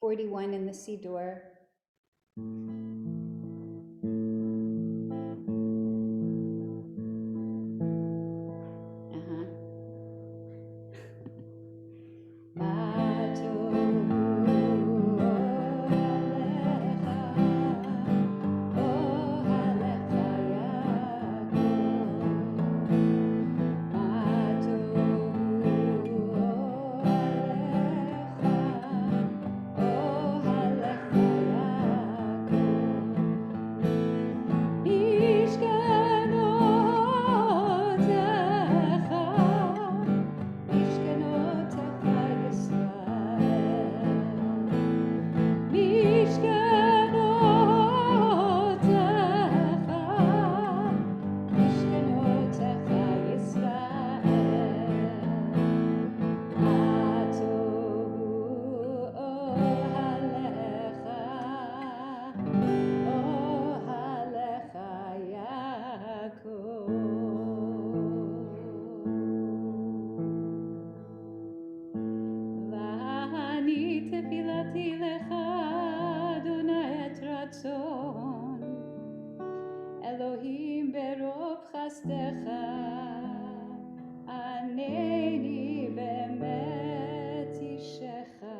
41 in the Siddur. Elohim berov chasdecha, aneni bemet ishecha.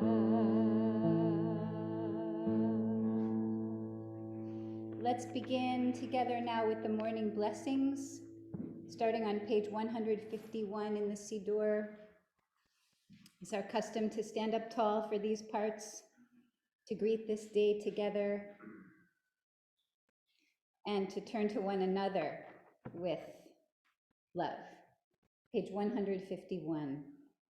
Let's begin together now with the morning blessings, starting on page 151 in the Siddur. It's our custom to stand up tall for these parts, to greet this day together, and to turn to one another with love. Page 151.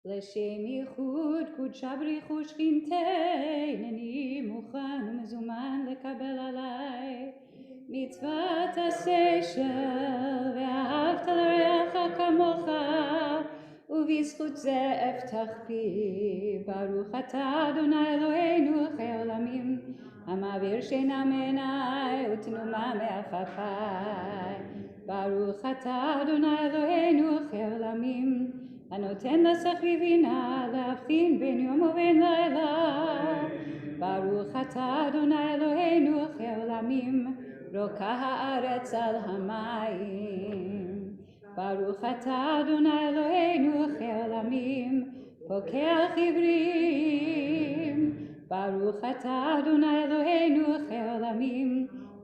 L'shem yichud kudsha b'richu shchintei, neni mukhan u'mezuman lekabel alai mitzvat ha'seichel ve'ahavta l'reacha kamocha u'vizchut ze eftach pi baruch atah Adonai Eloheinu chei olamim המעביר שינה מעיניי ותנומה מעפעפיי. ברוך אתה אדוני אלוהינו חי עולמים, הנותן לשכלי בינה להבחין בין יום ובין לילה. ברוך אתה אדוני אלוהינו חי עולמים, רוקה הארץ על המים. ברוך אתה אדוני אלוהינו חי עולמים, פוקח עברים. Baruch atah Adonai Eloheinu chei olamim,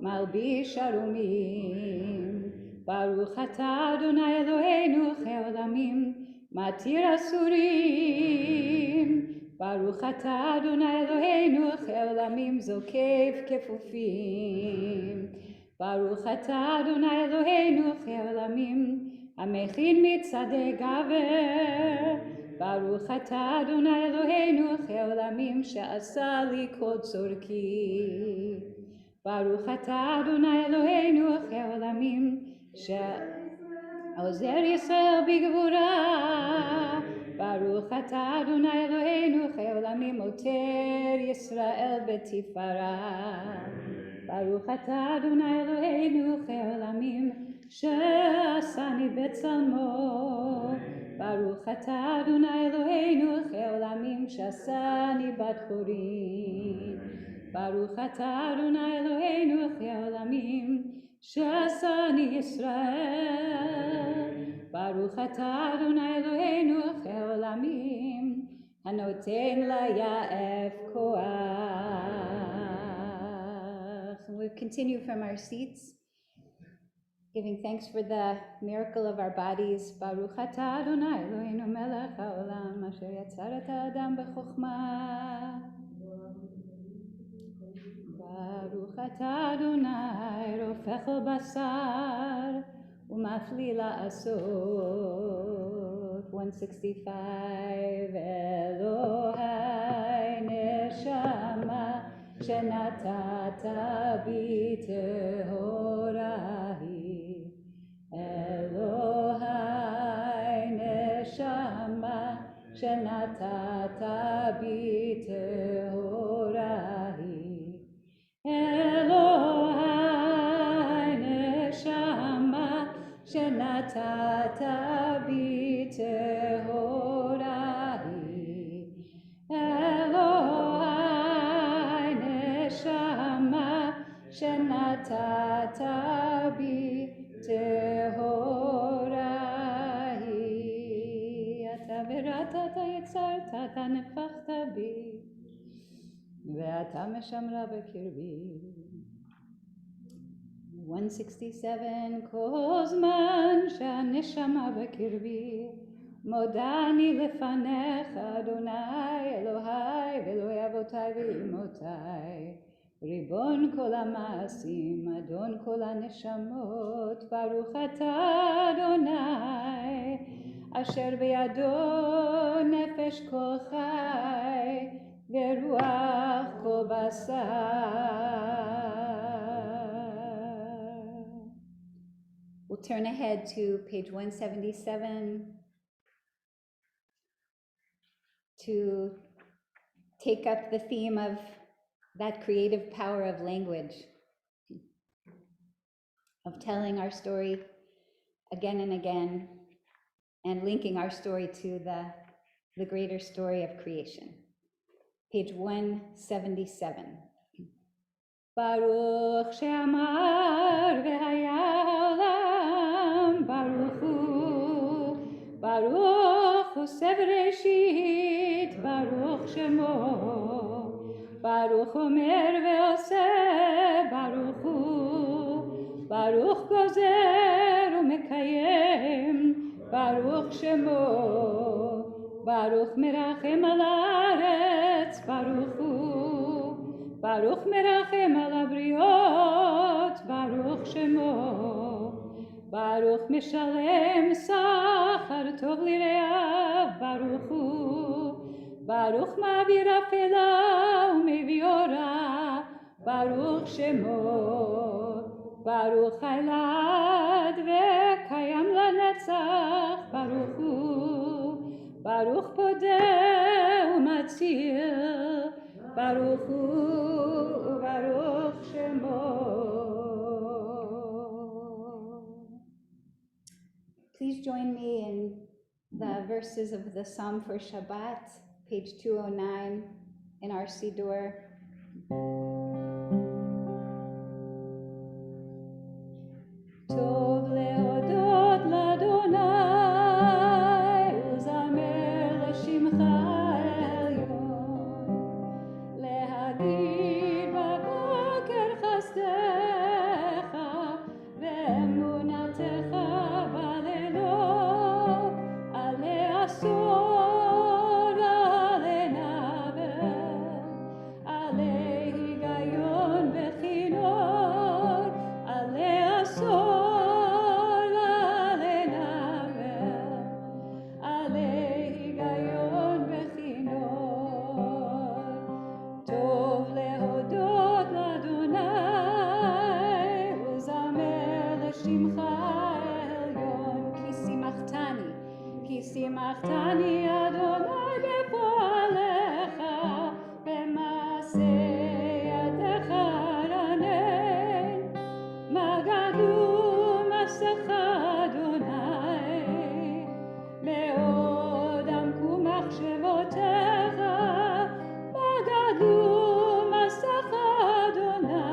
malbish arumim. Baruch atah Adonai Eloheinu chei olamim, matir asurim. Baruch atah Adonai Eloheinu chei olamim, zokev kefufim. Baruch atah Adonai Eloheinu chei olamim, המכין מצעדי גבר. ברוך אתה אדוני אלוהינו חי עולמים שעשה לי כל צורכי. ברוך אתה אדוני אלוהינו חי עולמים שעוזר ישראל בגבורה. ברוך אתה אדוני אלוהינו חי עולמים עוטר ישראל בתפארה. ברוך אתה אדוני אלוהינו חי עולמים שעשני בצלמו. ברוך אתה אדוני אלוהינו חי עולמים שעשני בת חורין. ברוך אתה אדוני אלוהינו חי עולמים שעשני ישראל. ברוך אתה אדוני אלוהינו חי עולמים הנותן ליעף כוח. We'll continue from our seats, giving thanks for the miracle of our bodies. Baruch atah Adonai Eloheinu melech haolam asher yatzar et ha'adam b'chokhma. Baruch atah Adonai rofech al basar u'mafli la'asot. 165. Elohai neshama שנתת בי טהורה היא. אלוהי נשמה שנתת בי טהורה היא. אלוהי נשמה שנתת בי טהורה היא. אלוהי ונתת בי טהורה היא. אתה בראת, אתה יצרת, אתה נפחת בי, ואתה משמרה בקרבי. 167. כל זמן שהנשמה בקרבי, מודה אני לפניך, אדוני אלוהי ואלוהי אבותיי ואמותיי, ריבון כל המעשים, אדון כל הנשמות. ברוך אתה אדוני, אשר בידו נפש כל חי ורוח כל בשר. We'll turn ahead to page 177 to take up the theme of that creative power of language, of telling our story again and again, and linking our story to the greater story of creation. Page 177. Baruch she'amar v'haya olam, Baruch hu sevreshit, Baruch shemo, Baruch omer ve'oseh, Baruch gozer u'mekayem, Baruch shemo, Baruch merachem al haaretz, Baruch merachem al habriot, Baruch shemo, Baruch mishalem sachar tov lireav, Baruch ma'avir afela u'mevii ora, Baruch shemo, Baruch haylad ve'kayam lanetzach, Baruch podeh u'matzil, Baruch shemo. Please join me in the verses of the Psalm for Shabbat, page 209 in our Siddur. Tov lehodot l'Adonai, uzamer l'shimcha elyon, להגיד בבוקר חסדך ואמונתך בלילות, עלי עשור, עלי נבל, עלי היגיון וכינור, עלי עשור, עלי נבל, עלי היגיון וכינור. טוב להודות לאדוני וזמר לשמך העליון, כי שימחתני אדוני בפועלך, במעשה ידיך רנן. מה גדלו מעשיך אדוני, מאוד עמקו מחשבותיך. מה גדלו מעשיך אדוני,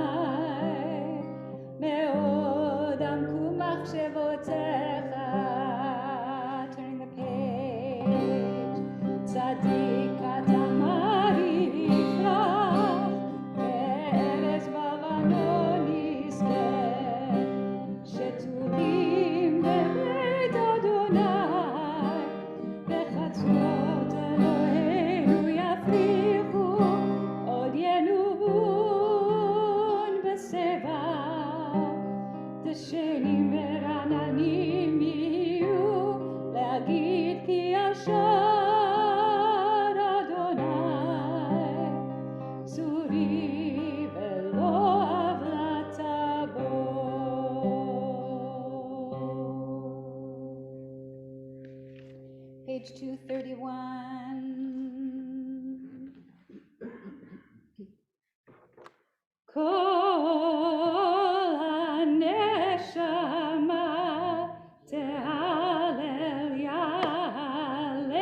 מאוד עמקו מחשבותיך. Turning the page. צדיק אתה מעריך, בארץ בבנון יזכה, שתולים בבית אדוני, בחצרות אלוהינו יפריחו, עוד ינובון בשיבה, דשנים ורעננים יהיו, להגיד כי ישר אדוני, צורי ולא עוולת בו. Page 231. כל הנשמה תהלל יהללויה,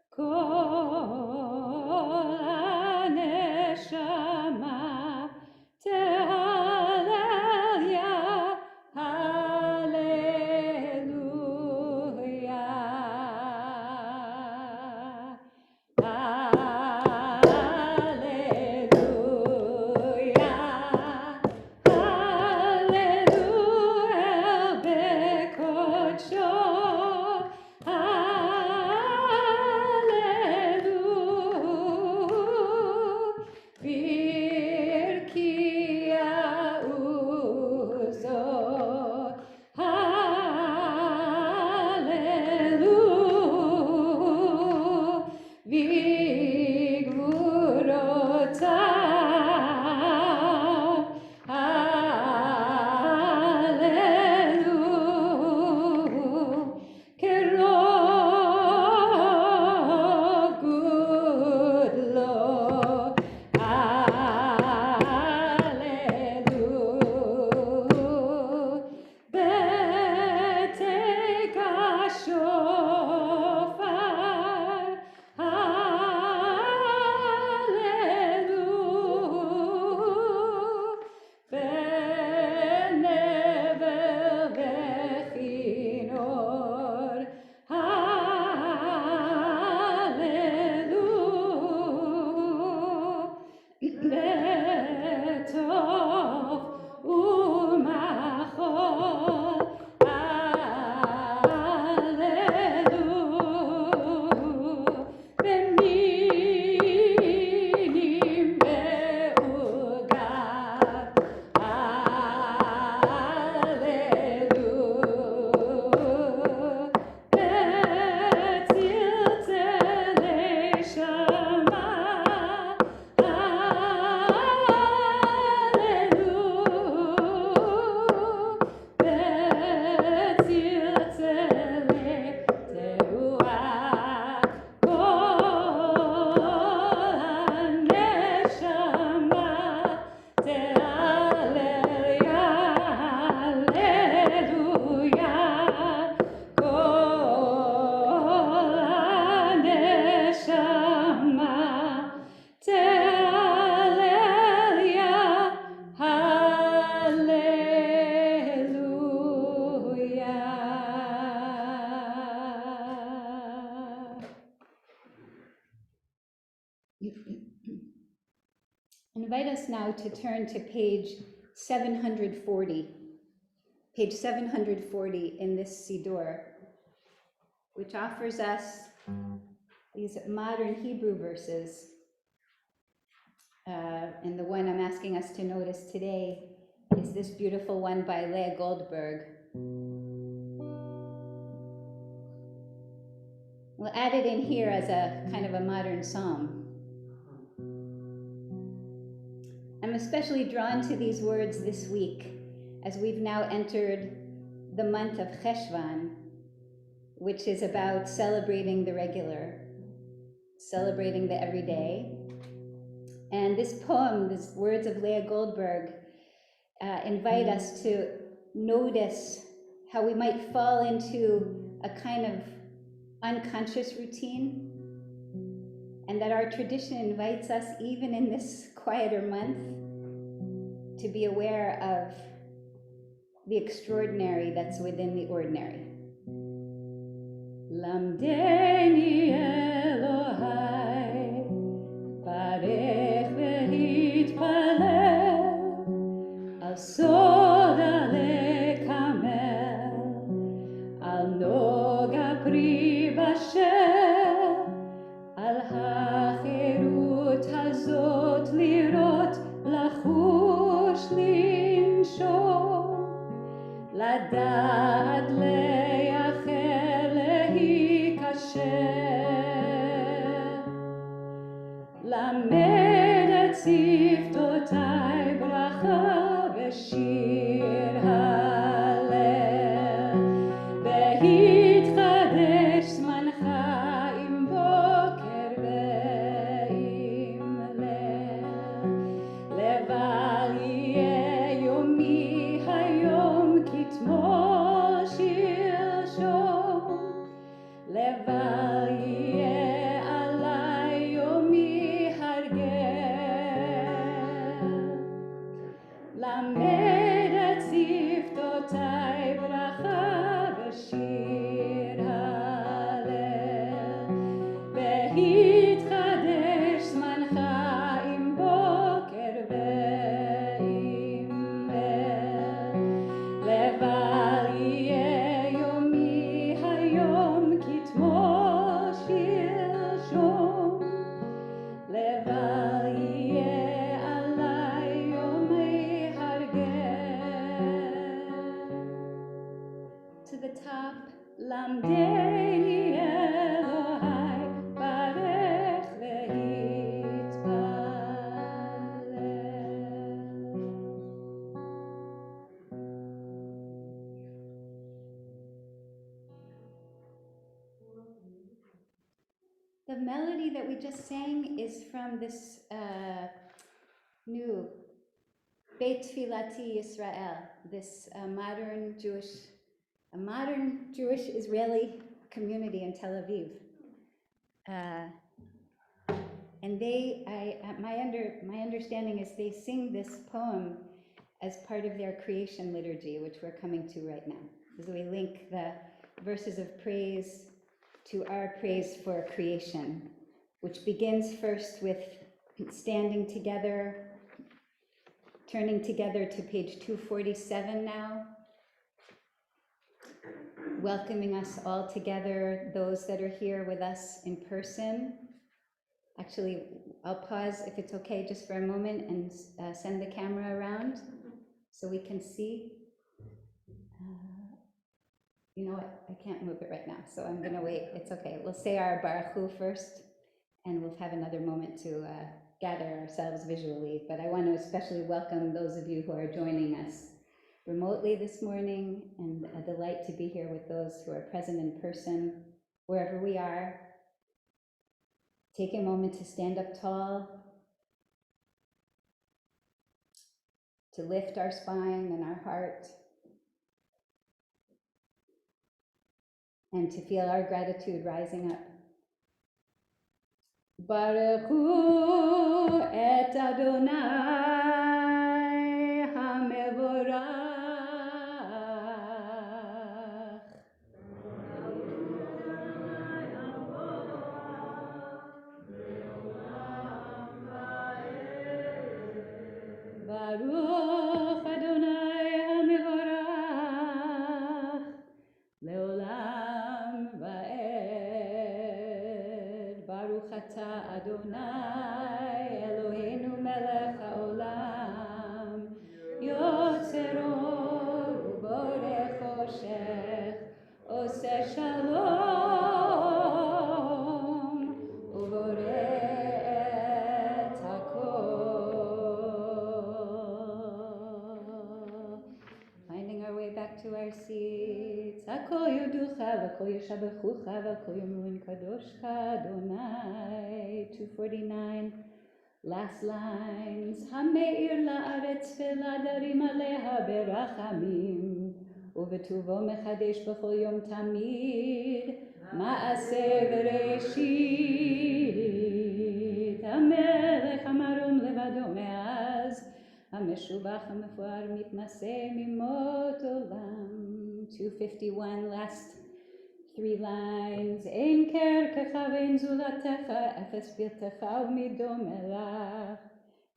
כל הנשמה invite us now to turn to page 740. Page 740 in this Siddur, which offers us these modern Hebrew verses. And the one I'm asking us to notice today is this beautiful one by Leah Goldberg. We'll add it in here as a kind of a modern psalm. I'm especially drawn to these words this week as we've now entered the month of Cheshvan, which is about celebrating the regular, celebrating the everyday. And this poem, these words of Leah Goldberg, invite us to notice how we might fall into a kind of unconscious routine, and that our tradition invites us, even in this quieter month, to be aware of the extraordinary that's within the ordinary. Lamdeni Elohai, barech v'hitpalel, al soda lekamel, al noga pri basher, al ha'chirut hazot lirot, lachush linshom, לדעת לייחל להיקשר, למד את שפתותיי ברכה ושיר הלל, והתחדש זמנך עם בוקר ועם ליל, לבל יהיה יומי היום כתמול שלשום, לבל יהיה עלי יומי הרגל, למד את שפתותיי ברכה ושיר הלל, והתחדש זמנך עם בוקר ועם ליל, לבל יהיה יומי היום כתמול שלשום, לבל יהיה עלי יומי הרגל. To the top, למדני אלוהי ברך והתפלל. The melody that we just sang is from this new Beit Tfilati Yisrael, this modern Jewish Israeli community in Tel Aviv. And my understanding is they sing this poem as part of their creation liturgy, which we're coming to right now. As we link the verses of praise to our praise for creation, which begins first with standing together, turning together to page 247 now, welcoming us all together, those that are here with us in person. Actually, I'll pause if it's okay just for a moment and send the camera around so we can see. You know what, I can't move it right now, so I'm gonna wait, it's okay. We'll say our Baruch Hu first, and we'll have another moment to gather ourselves visually. But I want to especially welcome those of you who are joining us remotely this morning, and a delight to be here with those who are present in person, wherever we are. Take a moment to stand up tall, to lift our spine and our heart, and to feel our gratitude rising up. Baruch Hu et Adonai HaMevorach. Baruch Adonai HaMevorach Leolam Va'ed. Baruch Ata Adonai Eloheinu Melech HaOlam Yotzer Or Uborech Choshech Oseh Shalom Uborech et HaKol. Finding our way back to our seats. Hakol yoducha v'kol yeshabechucha v'kol yomuin kadoshcha Adonai. 249. Last lines. Hameir la'aretz v'ladarim aleha berachamim uvetuvo mechadesh b'chol yom tamid ma'aseh v'reshit. Hamelech hamarom levado me'az המשובח המפואר מתנשא ממות עולם. 251, last 3 lines. אין קרקך ואין זולתך, אפס פרטך ומדומה לך.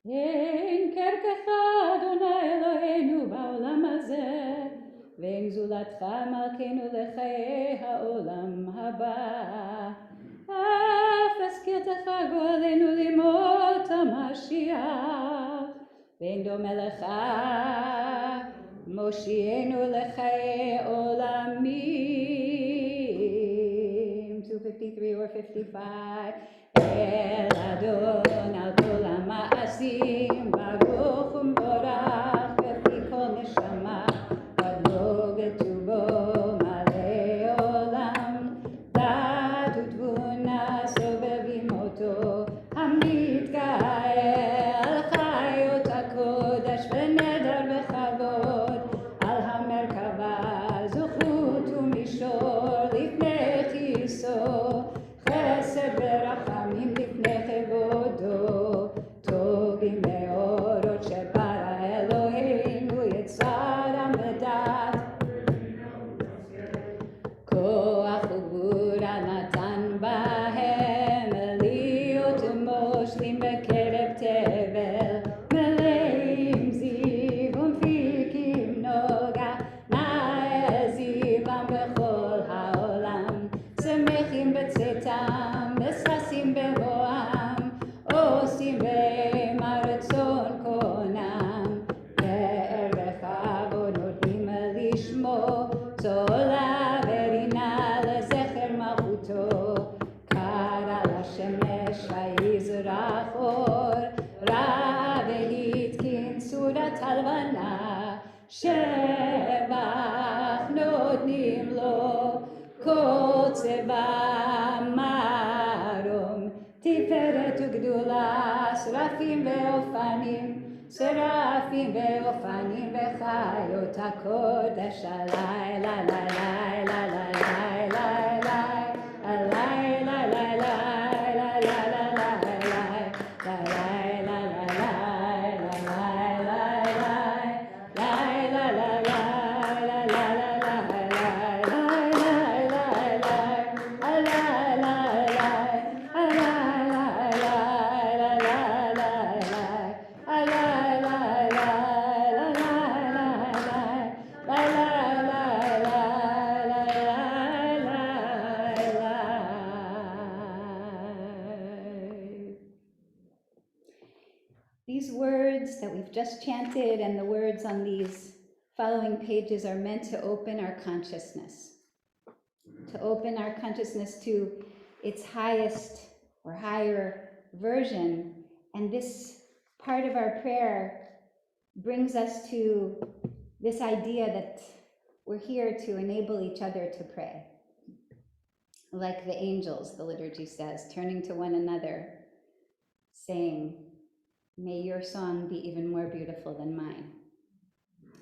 אין קרקך אדוני אלוהינו בעולם הזה, ואין זולתך מלכנו לחיי העולם הבא. אפס פרטך גואלנו למות המשיח, ואין דומה לך מושיענו לחיי עולמים. 253 or 55. אל אדון על כל המעשים ברוך ומבורך בפי כל נשמה גדלו וטובו מלא עולם דעת ותבונה סובבים אותו המתגאה חיות הקודש ונדר בכבוד על המרכבה זכות ומישור לפני כיסו חסד ורחמים לפני כבודו טובים מאורות שברא אלוהינו יצרם ודעת כוח וגבורה נתן בהם להיות ומושלים בקרב תבל מלאים זיו ומפיקים נוגה נעזיבם בכל העולם שמחים בצאתם וששים בבואם עושים בהם הרצון קונם פאר וכבוד נותנים לשמו צולה ורינה לזכר מלכותו קרא לשמש ויזרח אור רע והתקין צורת הלבנה שבח נותנים לו כל צבא מרום תפארת וגדולה שרפים ואופנים שרפים ואופנים וחיות הקודש הלילה לילה לילה לילה These words that we've just chanted and the words on these following pages are meant to open our consciousness, to its highest or higher version. And this part of our prayer brings us to this idea that we're here to enable each other to pray. Like the angels, the liturgy says, turning to one another, saying, may your song be even more beautiful than mine.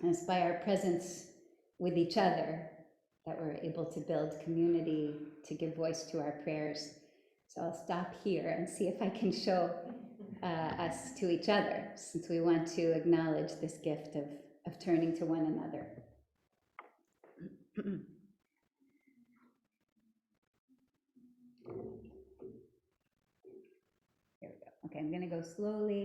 And it's by our presence with each other that we're able to build community, to give voice to our prayers. So I'll stop here and see if I can show us to each other, since we want to acknowledge this gift of turning to one another. Here we go. Okay, I'm going to go slowly,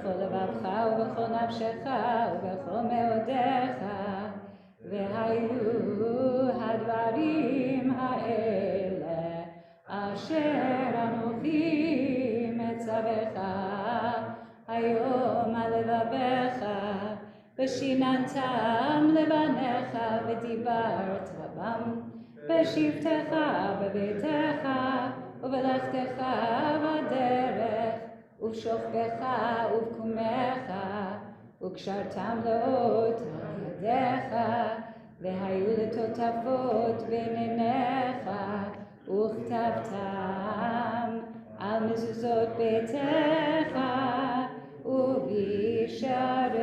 בכל לבבך ובכל נפשך ובכל מאודיך, והיו הדברים האלה אשר אנוכי מצווך היום על לבביך, ושיננתם לבניך ודיברת בם בשבתך בביתך ובלכתך בדרך ובשוכבך ובקומך, וקשרתם לאות על ידיך, והיו לטוטפות בין עיניך, וכתבתם על מזוזות ביתך ובשעריך.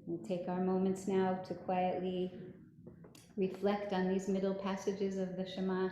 We'll take our moments now to quietly reflect on these middle passages of the Shema.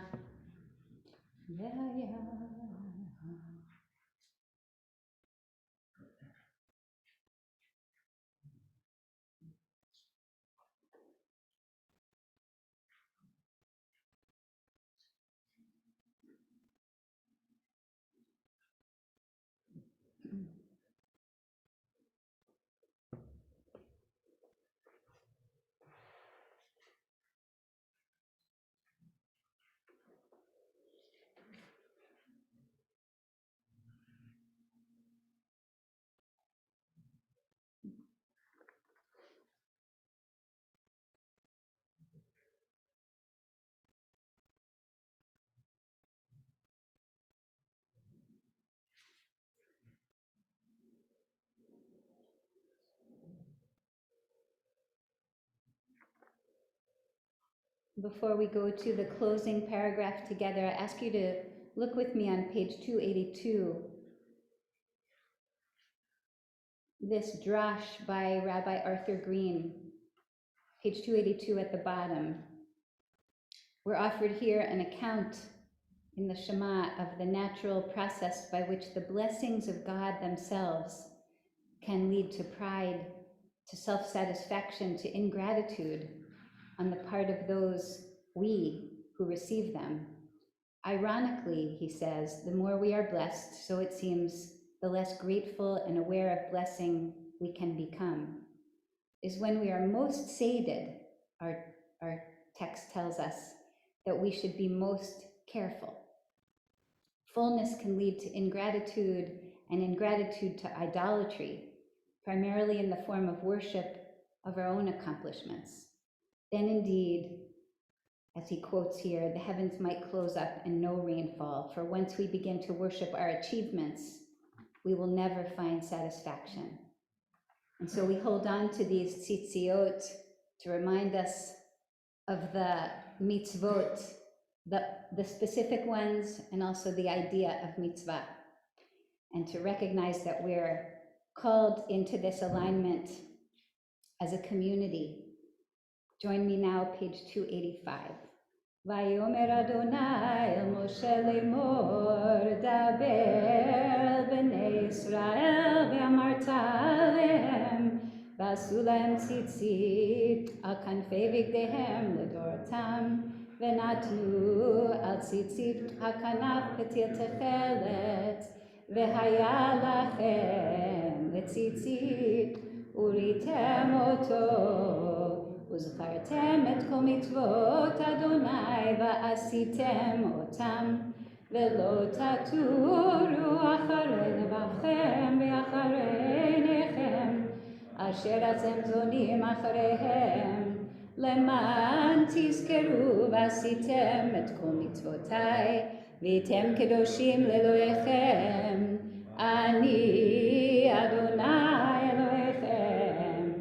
Before we go to the closing paragraph together, I ask you to look with me on page 282. This drash by Rabbi Arthur Green, page 282 at the bottom. We're offered here an account in the Shema of the natural process by which the blessings of God themselves can lead to pride, to self-satisfaction, to ingratitude on the part of those we who receive them. Ironically, he says, the more we are blessed, so it seems, the less grateful and aware of blessing we can become. Is when we are most sated, our text tells us, that we should be most careful. Fullness can lead to ingratitude, and ingratitude to idolatry, primarily in the form of worship of our own accomplishments. Then indeed, as he quotes here, the heavens might close up and no rain fall, for once we begin to worship our achievements, we will never find satisfaction. And so we hold on to these tzitziot to remind us of the mitzvot, the specific ones, and also the idea of mitzvah, and to recognize that we're called into this alignment as a community. Join me now, page 285. Vayomer Adonai el Moshe lemor, daber b'nei Yisrael ve'amarta alehem, v'asu lahem tzitzit al kanfei bigdeihem ledorotam, ve'natnu al tzitzit hakanaf ketil techelet, ve'haya lachem letzitzit uritem oto. וזכרתם את כל מצוות אדוני ועשיתם אותם, ולא תטורו אחרי לבבכם ואחרי עיניכם, אשר אתם זונים אחריהם, למען תזכרו ועשיתם את כל מצוותיי, והייתם קדושים לאלוהיכם, אני אדוני אלוהיכם,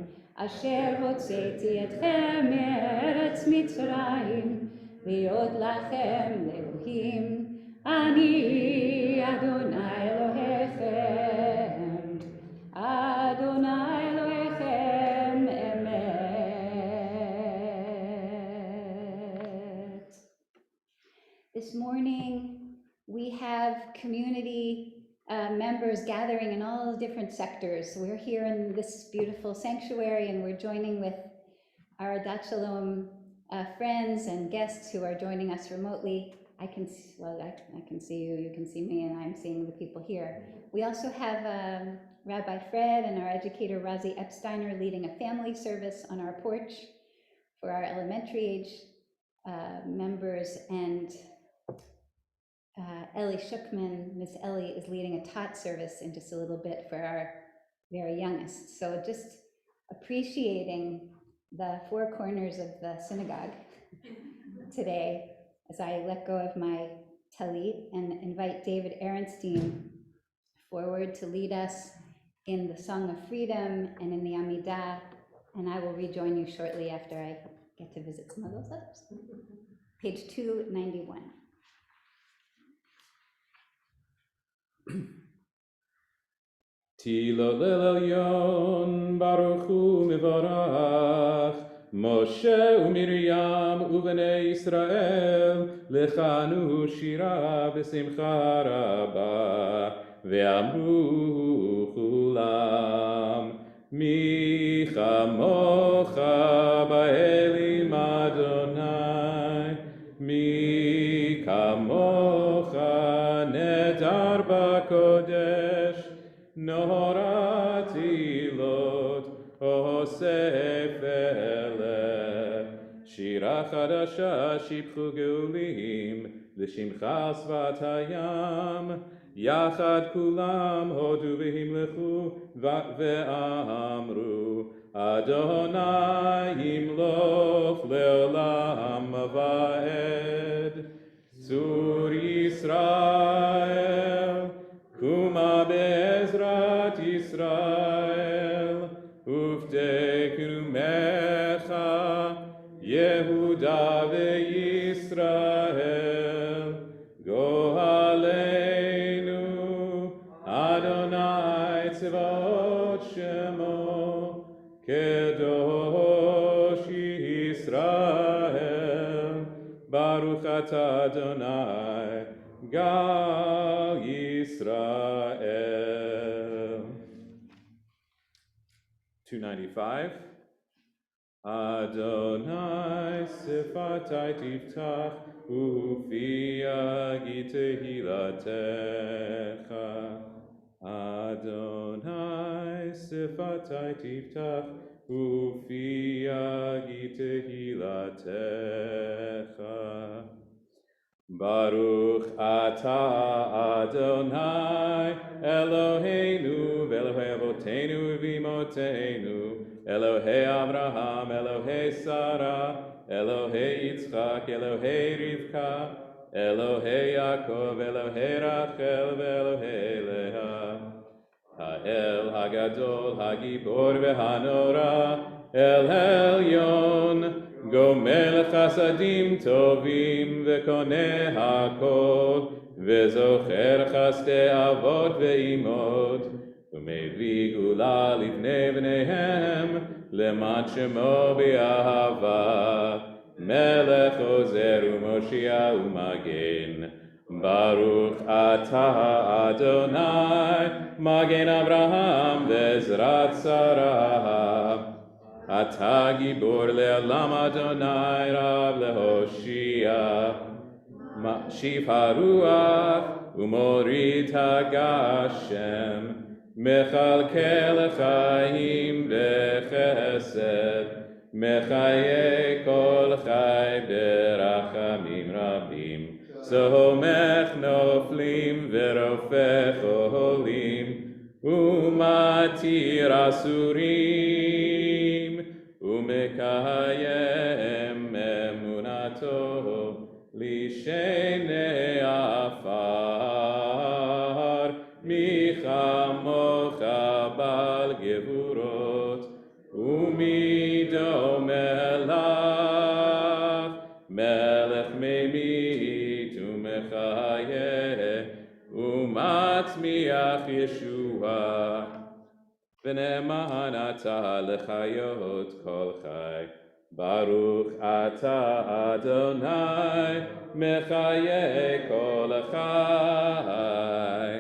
אשר הוצאתי אתכם מארץ מצרים, להיות לכם לאלוהים, אני אדוני אלוהיכם, אדוני אלוהיכם אמת. This morning we have community members gathering in all different sectors. We're here in this beautiful sanctuary, and we're joining with our Dat Shalom friends and guests who are joining us remotely. I can see you, you can see me, and I'm seeing the people here. We also have Rabbi Fred and our educator Razi Epsteiner leading a family service on our porch for our elementary age members, and Ellie Shuckman, Miss Ellie, is leading a tot service in just a little bit for our very youngest. So just appreciating the four corners of the synagogue today as I let go of my talit and invite David Ehrenstein forward to lead us in the Song of Freedom and in the Amidah, and I will rejoin you shortly after I get to visit some of those others. Page 291. Tilo Elyon Baruch Hu Mivorach Moshe uMiriam uVnei Israel lechanu shira b'simcha rabba ve'amru chulam mi chamocha ba'elim Adonai mi kamocha nedar b'kodesh Norati lot osef eleh Shira chadasha shipchu geulim L'shimcha svat hayam Yachad kulam hodu v'himlechu ve'amru Adonai yimloch leolam va'ed Tzur Yisrael Kuma be'ezrat Yisrael Uftekenu mecha Yehuda ve'Yisrael Gohaleinu Adonai tzevot shemo Kedosh Yisrael Baruch atah Adonai Gal Yisrael. 295. Adonai sifatai tiftach ufia gitehilatecha. Adonai sifatai tiftach ufia gitehilatecha. Baruch atah Adonai Eloheinu v'Elohei Avotenu v'Imotenu Elohei Avraham, Elohei Sarah, Elohei Yitzchak, Elohei Rivka, Elohei Yaakov, Elohei Rachel v'Elohei Leah. Ha'el Hagadol, Hagibor v'Hanora, El Elyon, Gomel Chasadim Tovim v'Koneh HaKol, v'Zocher Chasdei Avot v'Imot, u'Mevli Gula Livnei Bneihem, Leman Shemo B'Ahava, Melech Ozer u'Moshia u'Magen. Baruch atah Adonai, Magen Avraham ve'ezrat Sarah. Atah gibor le'olam Adonai, Rav le'hoshia. Ma'shif haruach u'morid hagashem. Mechalkel l'chaim b'chesed. Mechaye kol chai b'rachamim rabim. Somech noflim verofech oholim umatir asurim umekayem emunato lishenei afar michamocha bal gevurot umido melach melech meimit Umatmiach Yeshua V'ne'eman atah lechayot kol chai Baruch atah Adonai mechaye kol chai.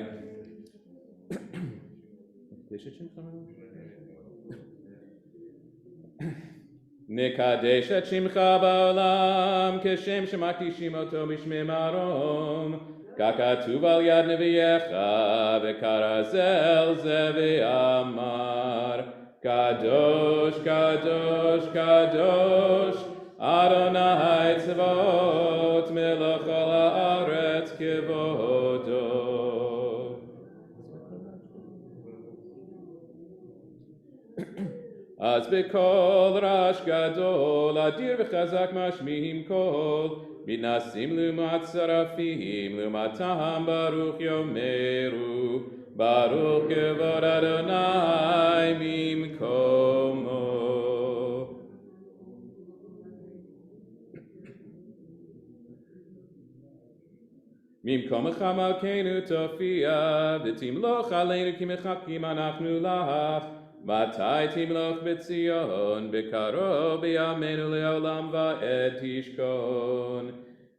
נקדש את שמך בעולם, כשם שמקדישים אותו בשמי מרום, ככתוב על יד נביאך, וכרז אל זה ואמר, קדוש, קדוש, קדוש, אדוני צבאות, מלך כל הארץ כבודו. אז בקול רעש גדול, אדיר וחזק משמיעים קול, מתנסים לעומת שרפים, לעומתם ברוך יאמרו, ברוך כבוד אדוני ממקומו. ממקומך מלכנו תופיע, ותמלוך עלינו כי מחכים אנחנו לך. מתי תמלוך בציון, בקרוב בימינו לעולם ועד תשכון.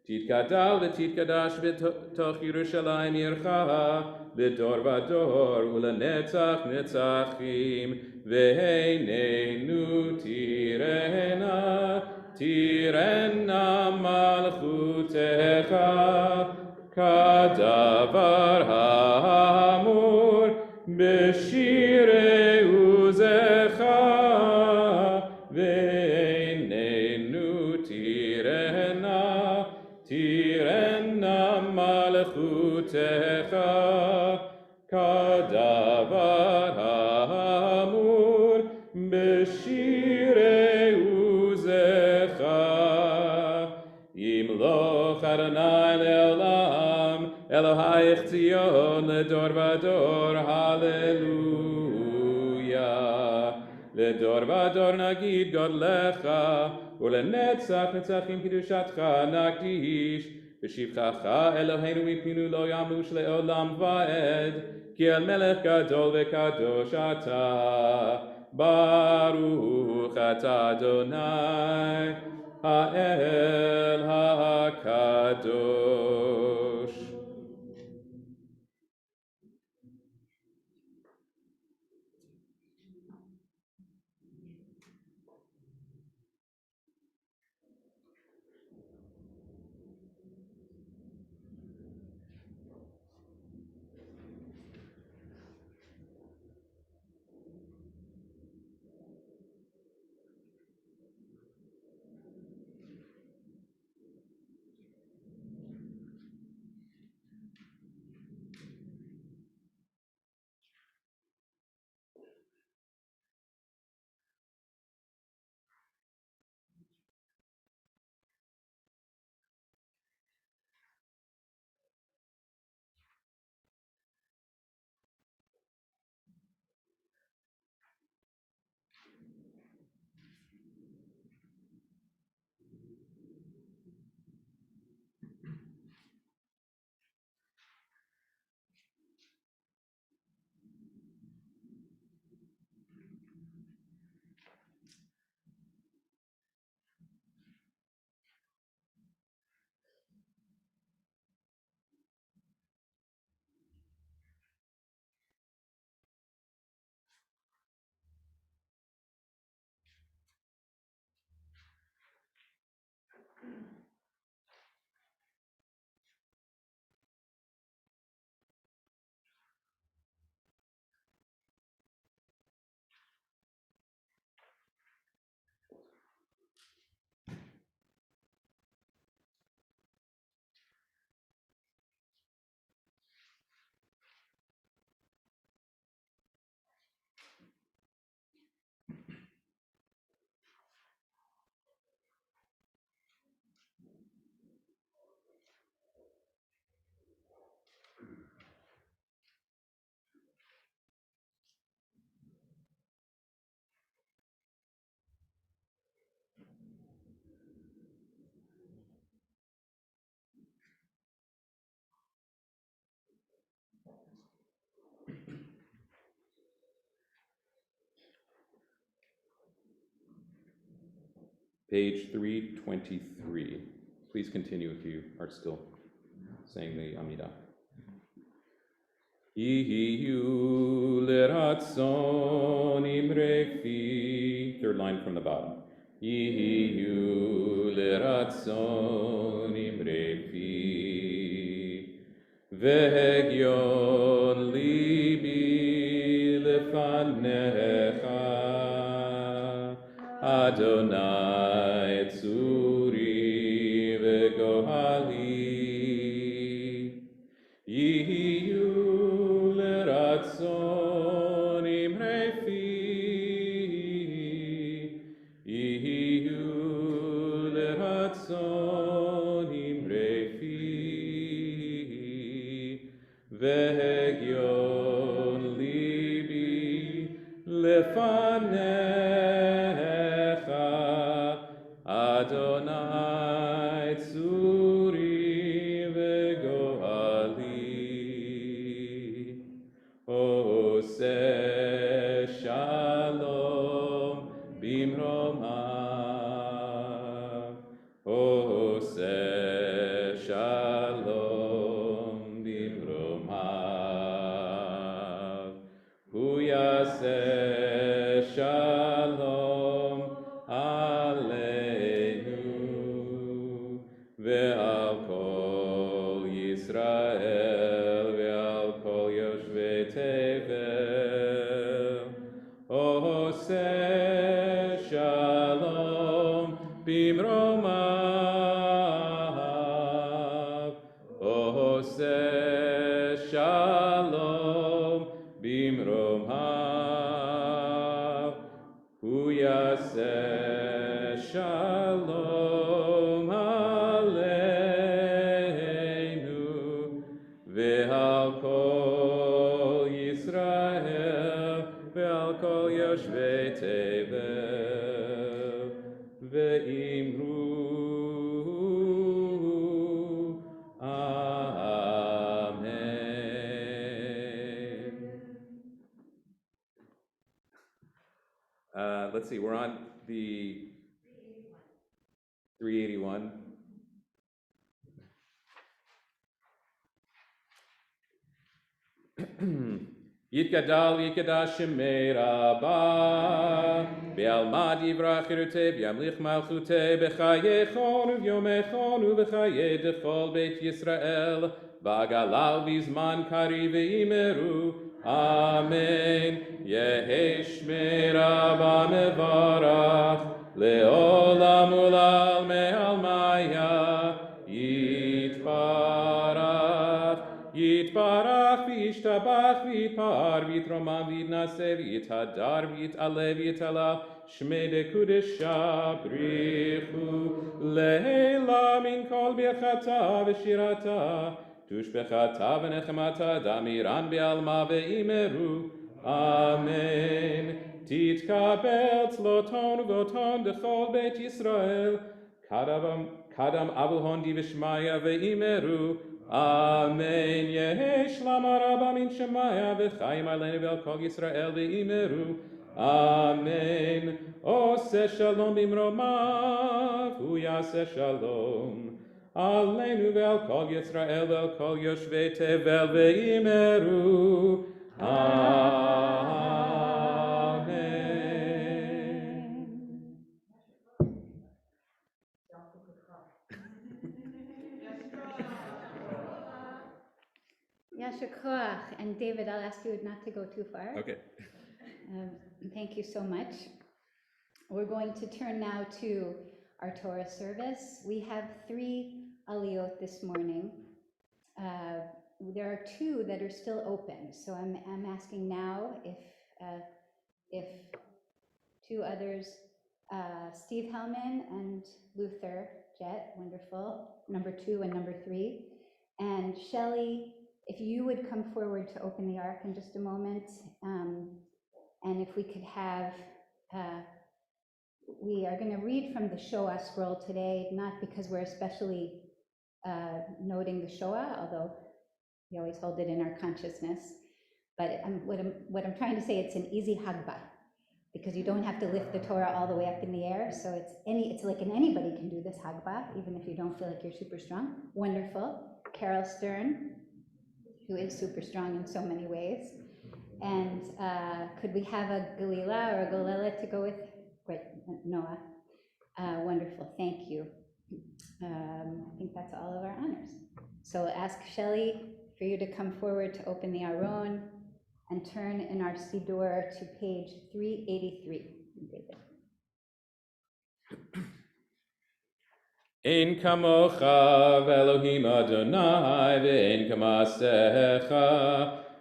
תתגדל ותתקדש בתוך ירושלים עירך, לדור ודור ולנצח נצחים, והננו תירנה, תירנה מלכותך, כדבר האמור בשירי עוזך, ועינינו תירנה, תירנה מלכותך, כדבר האמור בשירי עוזך. ימלוך אדוני לעולם, אלוהיך ציון לדור ודור, הללויה. לדור ודור נגיד גודלך, ולנצח נצחים קדושתך נקדיש. בשבחך אלוהינו מפינו לא ימוש לעולם ועד, כי אל מלך גדול וקדוש אתה. ברוך אתה אדוני, האל הקדוש. Page 323. Please continue if you are still saying the Amidah. Ihiyu leratzon imrefi. Third line from the bottom. יהיו לרצון אמרי פי, והגיון ליבי לפניך, אדוני צורי וגואלי. יהיו לרצון אמרי פי, יהיו לרצון אמרי פי, והגיון ליבי לפניך, אדוני צורי וגואלי. עושה שלום במרומיו, עושה שלום במרומיו, הוא יעשה שלום עלינו ועל כל ישראל ועל כל יושבי תבל. עושה שלום במרומיו, עושה שלום במרומיו, הוא יעשה שלום עלינו ועל כל ישראל ועל כל יושבי תבל, ואמרו אמן. Let's see, we're on the 381. יתגדל ויתקדש שמי רבה, בעלמא דברה חירותי וימליך מלכותי בחייכון וביומכון ובחיי דכל בית ישראל, בעגלה ובזמן קריב ואמרו אמן. יהי שמי רבה מברך לעולם ולעלמי עלמיה, יתברך יתברך וישתבח ויתפאר ויתרומם ויתנשא ויתהדר ויתעלה ויתעלה, שמי דקודשה בריחו לעילה מן כל ברכתה ושירתה, תושבחתה ונחמתה דמירן בעלמא ואמרו אמן. תתקבל צלותון ובוטון דכל בית ישראל, קדם אבוהון די ושמיא ואמרו אמן. יהי שלמה רבה מן שמיא וחיים עלינו ועל כל ישראל ואמרו אמן. עושה שלום במרומיו, הוא יעשה שלום עלינו ועל כל ישראל ועל כל יושבי תבל ואמרו אמן. Yasher koach. And David, I'll ask you not to go too far. Okay. Thank you so much. We're going to turn now to our Torah service. We have 3 aliyot this morning. There are 2 that are still open, so I'm asking now if 2 others, Steve Hellman and Luther Jet, wonderful, number 2 and number 3, and Shelley, if you would come forward to open the ark in just a moment, and if we could have, we are going to read from the Shoah scroll today, not because we're especially noting the Shoah, although we always hold it in our consciousness, but what I'm trying to say, it's an easy Hagbah, because you don't have to lift the Torah all the way up in the air, so it's like anybody can do this Hagbah, even if you don't feel like you're super strong. Wonderful. Carol Stern, who is super strong in so many ways. And could we have a Galila or a Golele to go with, great, Noah, Wonderful, thank you. I think that's all of our honors. So I'll ask Shelley for you to come forward to open the Aron and turn in our Siddur to page 383. David. Ein kamocha v'Elohim Adonai ve'ein kamasecha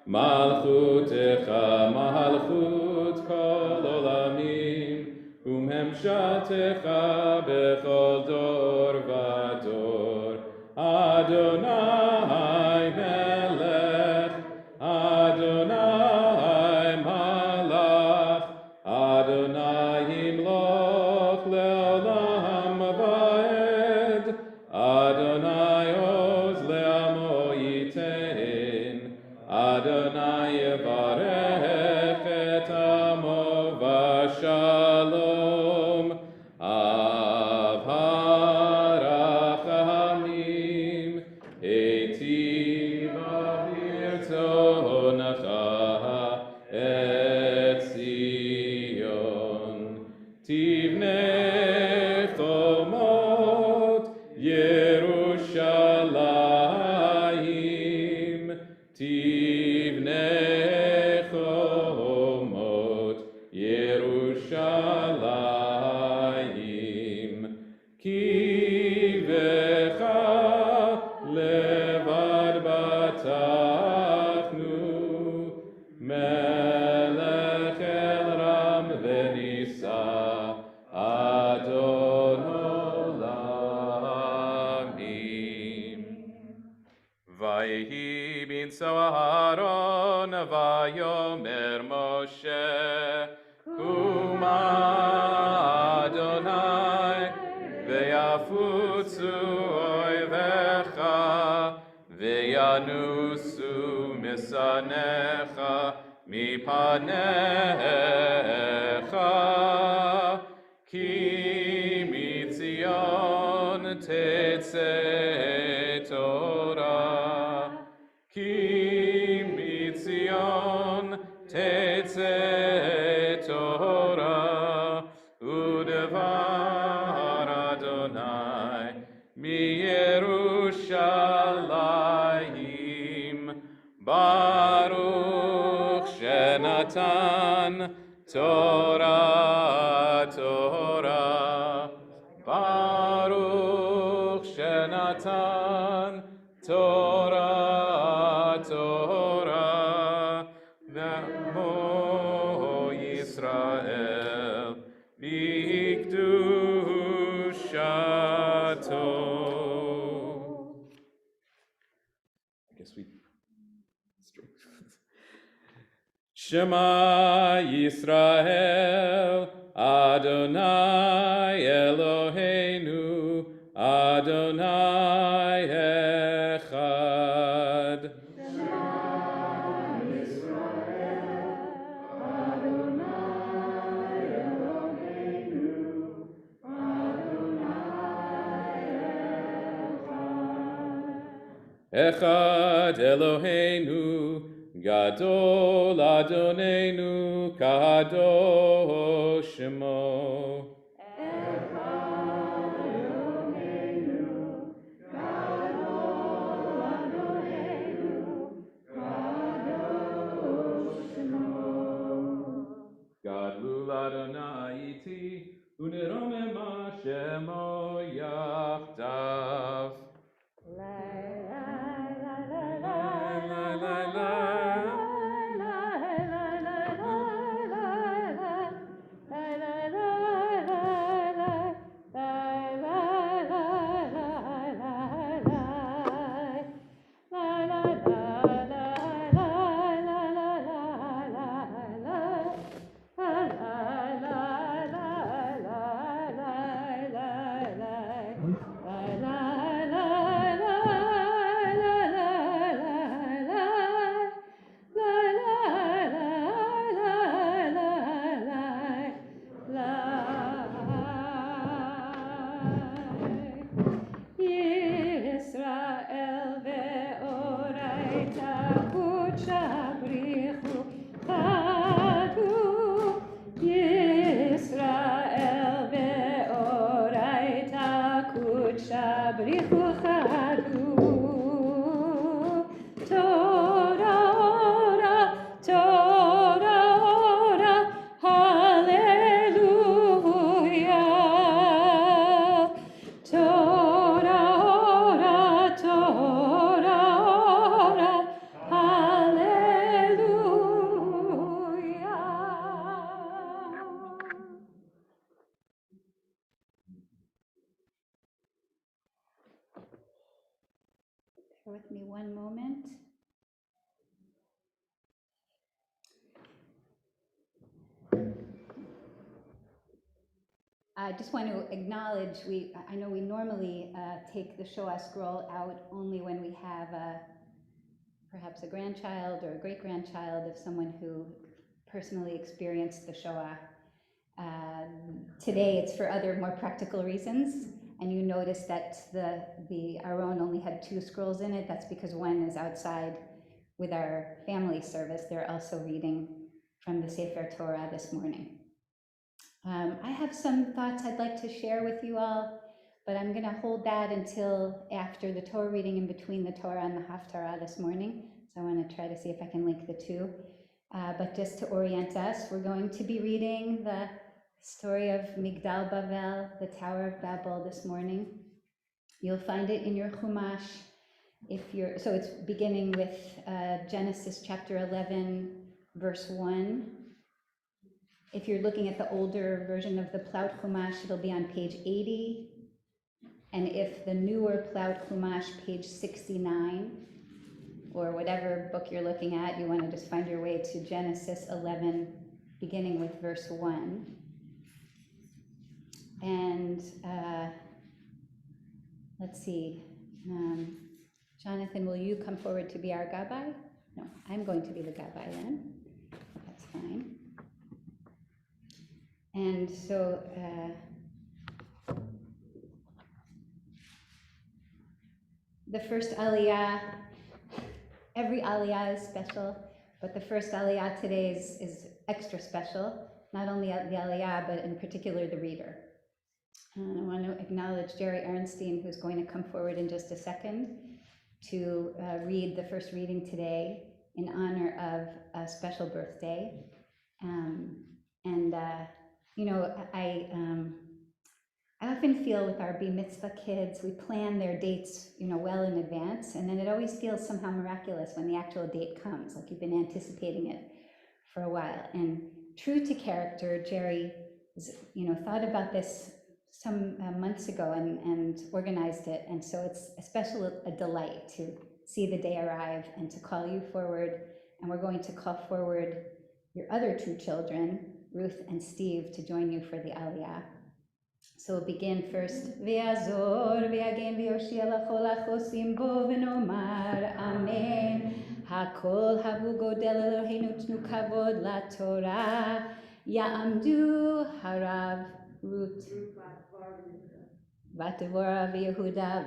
malchutecha malchut kol olamim umemshaltecha bechol dor vador Adonai melech Adonai malach Adonai yimloch le'olam va'ed Adonai oz le'amo yitein Adonai yevarech et amo v'shalom Avharachamim etiva virtonacha et Zion Tivnei chomot Yerushalayim Tivnei chomot Yerushalayim Kivecha levad batachnu Melech el ram v'nisa Adon olamim Vayehi binso Aharon vayomer Moshe Kuma Adonai ve'yafutzu oivecha ve'yanusu misanecha mipanecha ki mitzion tetzeh Torah ki mitzion tetzeh Torah udevar Adonai mi Yerushalayim Baruch Shenatan Torah Torah Baruch Shenatan Torah Torah Namo Yisrael B'Kdushato. I guess we Shema Yisrael Adonai Eloheinu Adonai Echad. Echad Eloheinu, Gadol Adonenu, Kadosh Shemo. Echad Eloheinu, Gadol Adonenu, Kadosh Shemo. Gadlul Adonai iti, uneromem Shemo yachdav. Bear with me one moment. I just want to acknowledge, I know we normally take the Shoah scroll out only when we have perhaps a grandchild or a great-grandchild of someone who personally experienced the Shoah. Today it's for other more practical reasons, and you notice that the Aron only had 2 scrolls in it. That's because one is outside with our family service. They're also reading from the Sefer Torah this morning. I have some thoughts I'd like to share with you all, but I'm going to hold that until after the Torah reading, in between the Torah and the Haftarah this morning. So I want to try to see if I can link the 2. But just to orient us, we're going to be reading the story of Migdal Bavel, the Tower of Babel, this morning. You'll find it in your Chumash. So it's beginning with Genesis chapter 11, verse 1. If you're looking at the older version of the Plowed Chumash, it'll be on page 80. And if the newer Plowed Chumash, page 69, or whatever book you're looking at, you want to just find your way to Genesis 11, beginning with verse 1. And let's see. Jonathan, will you come forward to be our Gabbai? No, I'm going to be the Gabbai then. That's fine. And so the first Aliyah, every Aliyah is special, but the first Aliyah today is extra special. Not only the Aliyah, but in particular the reader. And I want to acknowledge Jerry Ernstein, who's going to come forward in just a second to read the first reading today in honor of a special birthday. You know, I often feel with our Bar Mitzvah kids, we plan their dates, you know, well in advance, and then it always feels somehow miraculous when the actual date comes, like you've been anticipating it for a while. And true to character, Jerry, you know, thought about this some months ago and organized it, and so it's a delight to see the day arrive and to call you forward, and we're going to call forward your other 2 children, Ruth and Steve, to join you for the Aliyah. So we'll begin first. Ve'azor ve'agen ve'yoshia lachol achosim bo v'nomar amen. Hakol havu godel Eloheinu tnu kavod laTorah. Ya'amdu harav Ruth בת דבורה ויהודה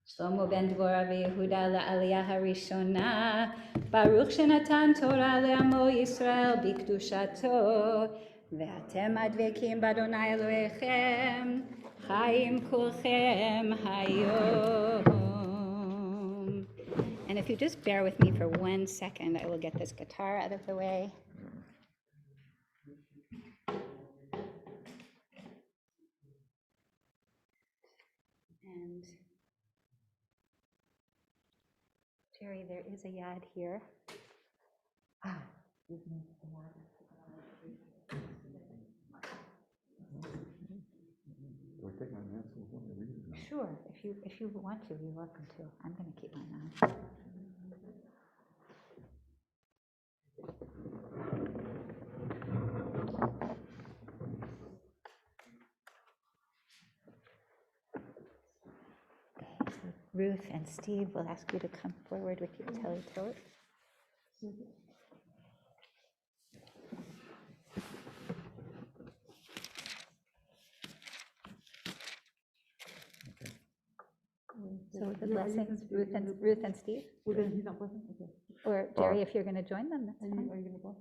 שלמה בן דבורה ויהודה לעלייה הראשונה. ברוך שנתן תורה לעמו ישראל בקדושתו, ואתם הדבקים באדוני אלוהיכם חיים כולכם היום. And if you just bear with me for 1 second, I will get this guitar out of the way. And Jerry, there is a yad here. Give me the yad. Do I take my mask off when I read it? Sure, if you want to, you're welcome to. I'm going to keep mine on. Ruth and Steve will ask you to come forward with your teletot. So the blessings, Ruth and Steve? He's not present? Okay. Or Jerry, if you're going to join them, that's fine. Are you going to bless?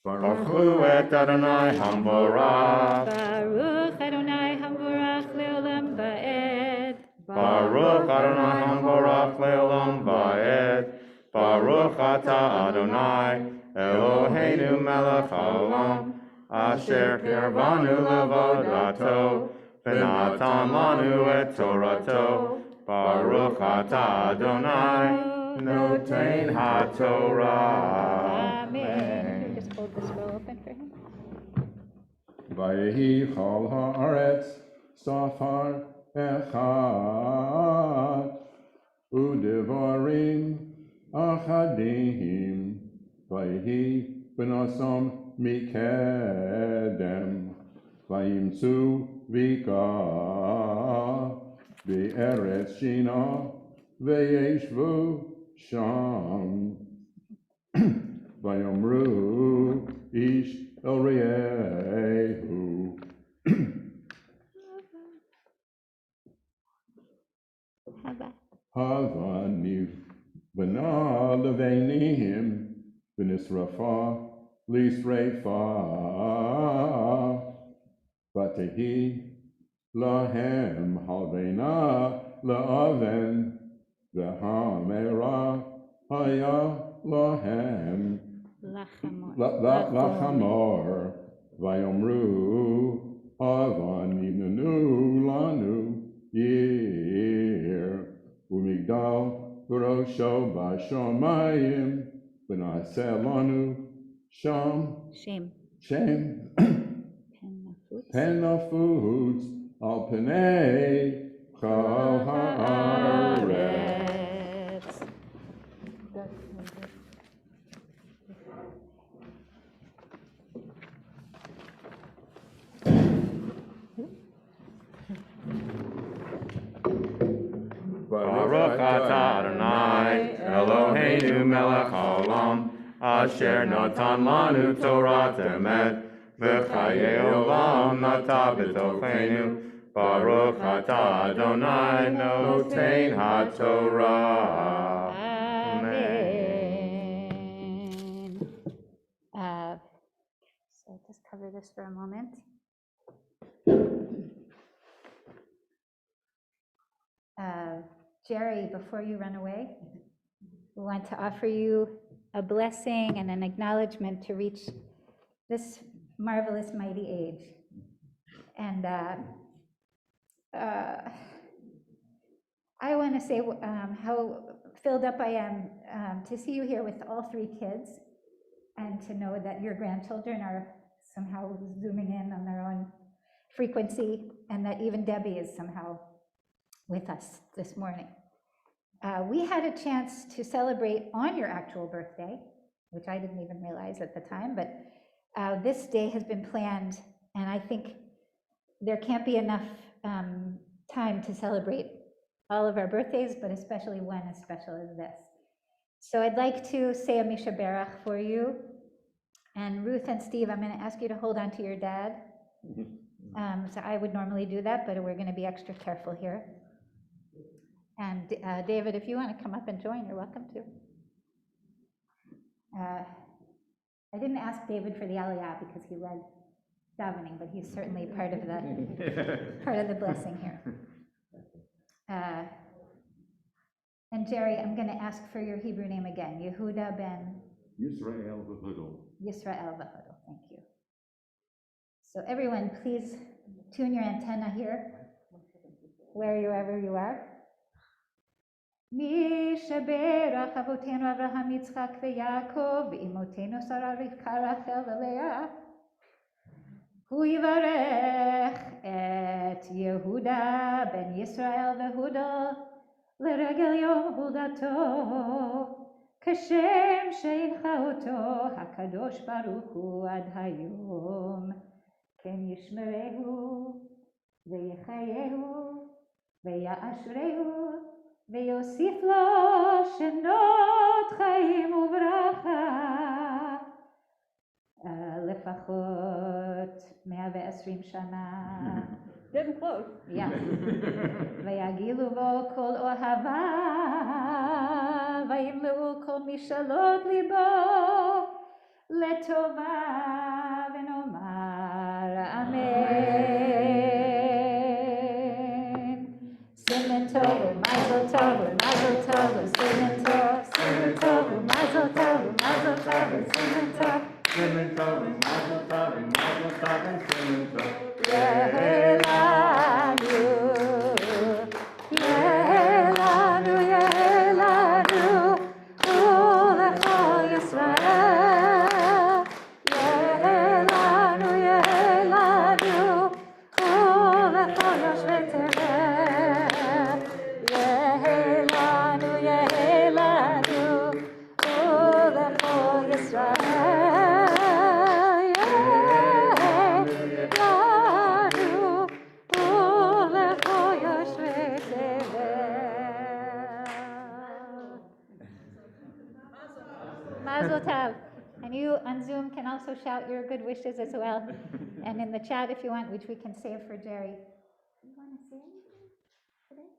Baruch hu et Adonai hamvorach. Baruch Adonai hamvorach leolam va'ed. Baruch Adonai hamvorach leolam va'ed. Baruch ata Adonai Eloheinu melech haolam asher kirvanu levodato v'natan lanu et torato. Baruch ata Adonai noten haTorah. Amen. Just hold the scroll open for him. Vayehi chol haaretz safar echad, udevarim achadim, vayhi b'nosom mikedem, vayimtzu vika be'eretz shina, vayeshvu sham, vayomru ish el re'ehu, hava niv b'na levenihim v'nisrafa lisrefa v'tehi lahem halvena la'aven v'hamera haya lahem lachamor vayomru hava nivnanu lanu yir umigdal v'rosho b'shamayim v'naseh lanu sham shem penafutz al penei chol haaretz. Baruch atah Adonai, Eloheinu melech haolam, asher natan lanu Torah emet, v'chayei olam nata b'tocheinu. Baruch atah Adonai, notein haTorah. Amen. So just cover this for a moment. Jerry, before you run away, we want to offer you a blessing and an acknowledgement to reach this marvelous, mighty age. And I want to say how filled up I am to see you here with all three kids and to know that your grandchildren are somehow zooming in on their own frequency and that even Debbie is somehow with us this morning. We had a chance to celebrate on your actual birthday, which I didn't even realize at the time, but this day has been planned, and I think there can't be enough time to celebrate all of our birthdays, but especially one as special as this. So I'd like to say a Misha Berach for you, and Ruth and Steve, I'm going to ask you to hold on to your dad. So I would normally do that, but we're going to be extra careful here. And David, if you want to come up and join, you're welcome to. I didn't ask David for the Aliyah because he led davening, but he's certainly part of the blessing here. And Jerry, I'm going to ask for your Hebrew name again. Yehuda ben Yisrael v'hudel. Yisrael v'hodel. Thank you. So everyone, please tune your antenna here, wherever you are. מי שברך אבותינו אברהם יצחק ויעקב ואימותינו שרה רבקה רחל ולאה, הוא יברך את יהודה בן ישראל והודל לרגל יום הולדתו, כשם שהנחה אותו הקדוש ברוך הוא עד היום, כן ישמרהו ויחייהו ויאשרהו ויוסיף לו שנות חיים וברכה, לפחות 120 שנה. Getting close. Yeah. ויגילו בו כל אוהבה, וימלאו כל משאלות ליבו, לטובה ונאמר אמן. Simen tov, mazel tov, mazel tov, simen tov, simen tov, mazel tov, mazel tov, simen tov. Simen tov, mazel tov, mazel tov, simen tov. Yehelanu, Yehelanu, Yehelanu, Ulechol Yisrael. Yehelanu, Yehelanu, Ulechol Yoshvei Tevel. Mazel tov. And you on Zoom can also shout your good wishes as well. And in the chat if you want, which we can save for Jerry. Do you want to say anything today?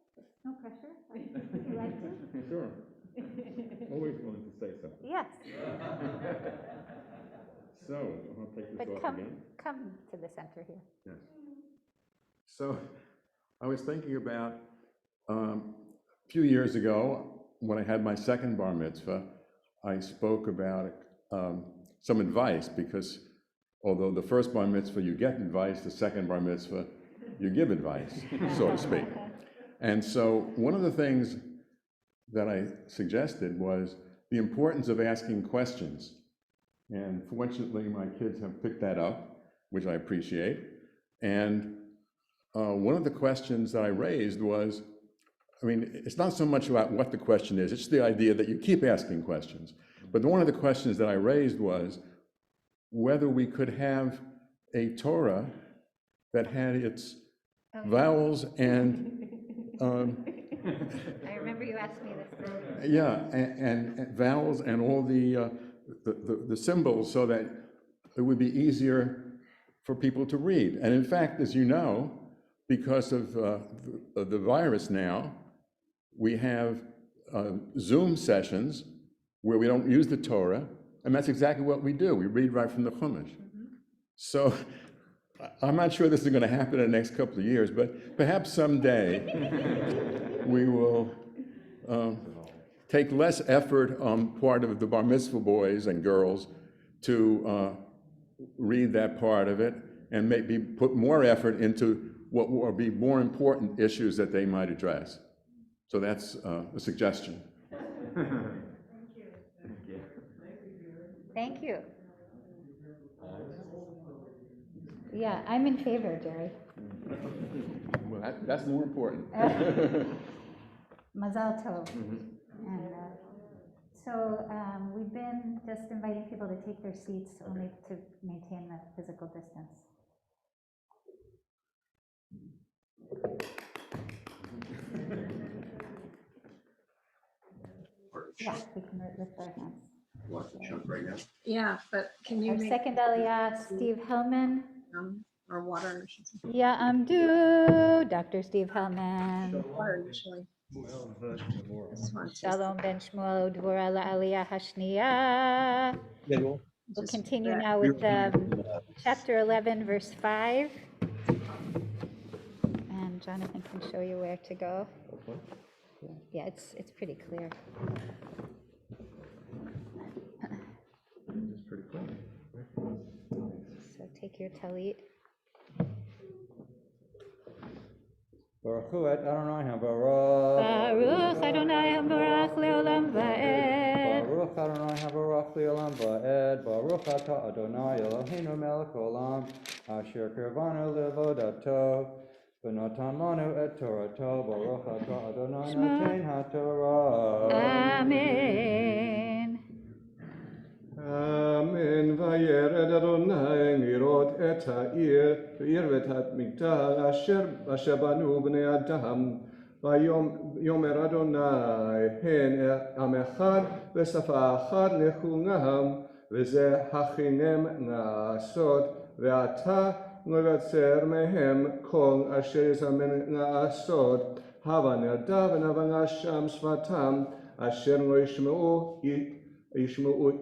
No pressure. Would you like to? Sure. Always willing to say something. Yes. So, I'll take this But off come again. to the center here. Yes. So, I was thinking about a few years ago when I had my second bar mitzvah, I spoke about some advice because although the first bar mitzvah you get advice, the second bar mitzvah you give advice, so to speak. And so one of the things that I suggested was the importance of asking questions. And fortunately, my kids have picked that up, which I appreciate. And one of the questions that I raised was, I mean, it's not so much about what the question is, it's the idea that you keep asking questions. But one of the questions that I raised was whether we could have a Torah that had its vowels and I remember you asked me this. yeah, and vowels and all the symbols so that it would be easier for people to read. And in fact, as you know, because of the virus now, we have Zoom sessions where we don't use the Torah, and that's exactly what we do. We read right from the Chumash. So I'm not sure this is going to happen in the next couple of years, but perhaps someday we will take less effort on part of the bar mitzvah boys and girls to read that part of it, and maybe put more effort into what will be more important issues that they might address. So that's a suggestion. Thank you. Yeah, I'm in favor, Jerry. Well, that's more important. Mazal tov. And so we've been just inviting people to take their seats only to maintain the physical distance. Yeah, we can lift our hands. Want to jump right now? Yeah, but can you Our make second aliyah, Steve Hellman. or water? Yeah, I'm due. Dr. Steve Hellman. Water usually. This one, just- Shalom ben Shmuel Dvora la'aliyah hashniya. We'll just continue that. now with chapter 11, verse 5. And Jonathan can show you where to go. Yeah, it's pretty clear. It's pretty cool. So take your talit. Baruch Hu et Adonai HaBarach. Baruch Adonai HaBarach le'olam va'ed. Baruch Adonai HaBarach le'olam va'ed. Baruch atah Adonai Eloheinu melech olam, asher kirvanu levodato, v'natan lanu et Torato. Baruch atah Adonai noten haTorah. Amen. Amen. Vayered Adonai mirot et ha'ir, v'ir vet ha'migdal, asher banu bnei Adam. Vayomer Adonai, hen am echad, v'safa achad לכולם, וזה הכינם לעשות, ואתה מבצר מהם כל אשר יזמן לעשות, הבה נרדה ונבנה שם שפתם, אשר לא ישמעו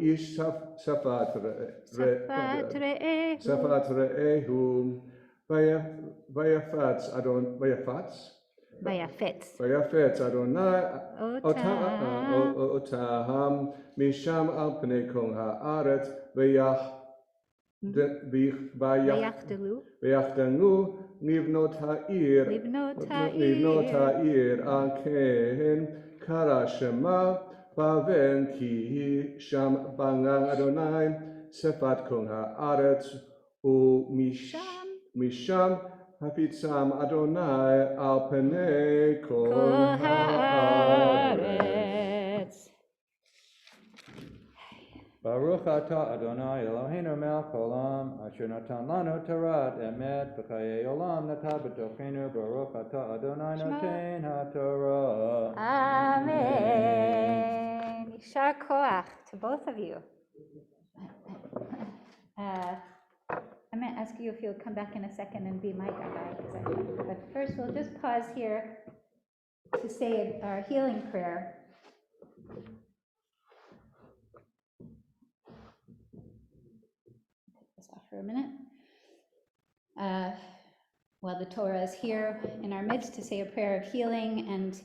איש שפת רעהו, ויפץ אדוני אותם משם על פני כל הארץ, ויחדלו לבנות העיר, על כן קרא שמה בבל, כי שם בנה אדוני שפת כל הארץ, ומשם הפיצם אדוני על פני כל הארץ. Baruch atah Adonai Eloheinu melech olam, asher natan lanu Torat emet, v'chayei olam natan b'tochenu. Baruch atah Adonai noten haTorah. Amen. Yishar koach to both of you. I'm going to ask you if you'll come back in a second and be my guy, but first we'll just pause here to say our healing prayer. Take this off for a minute. While the Torah is here in our midst to say a prayer of healing, and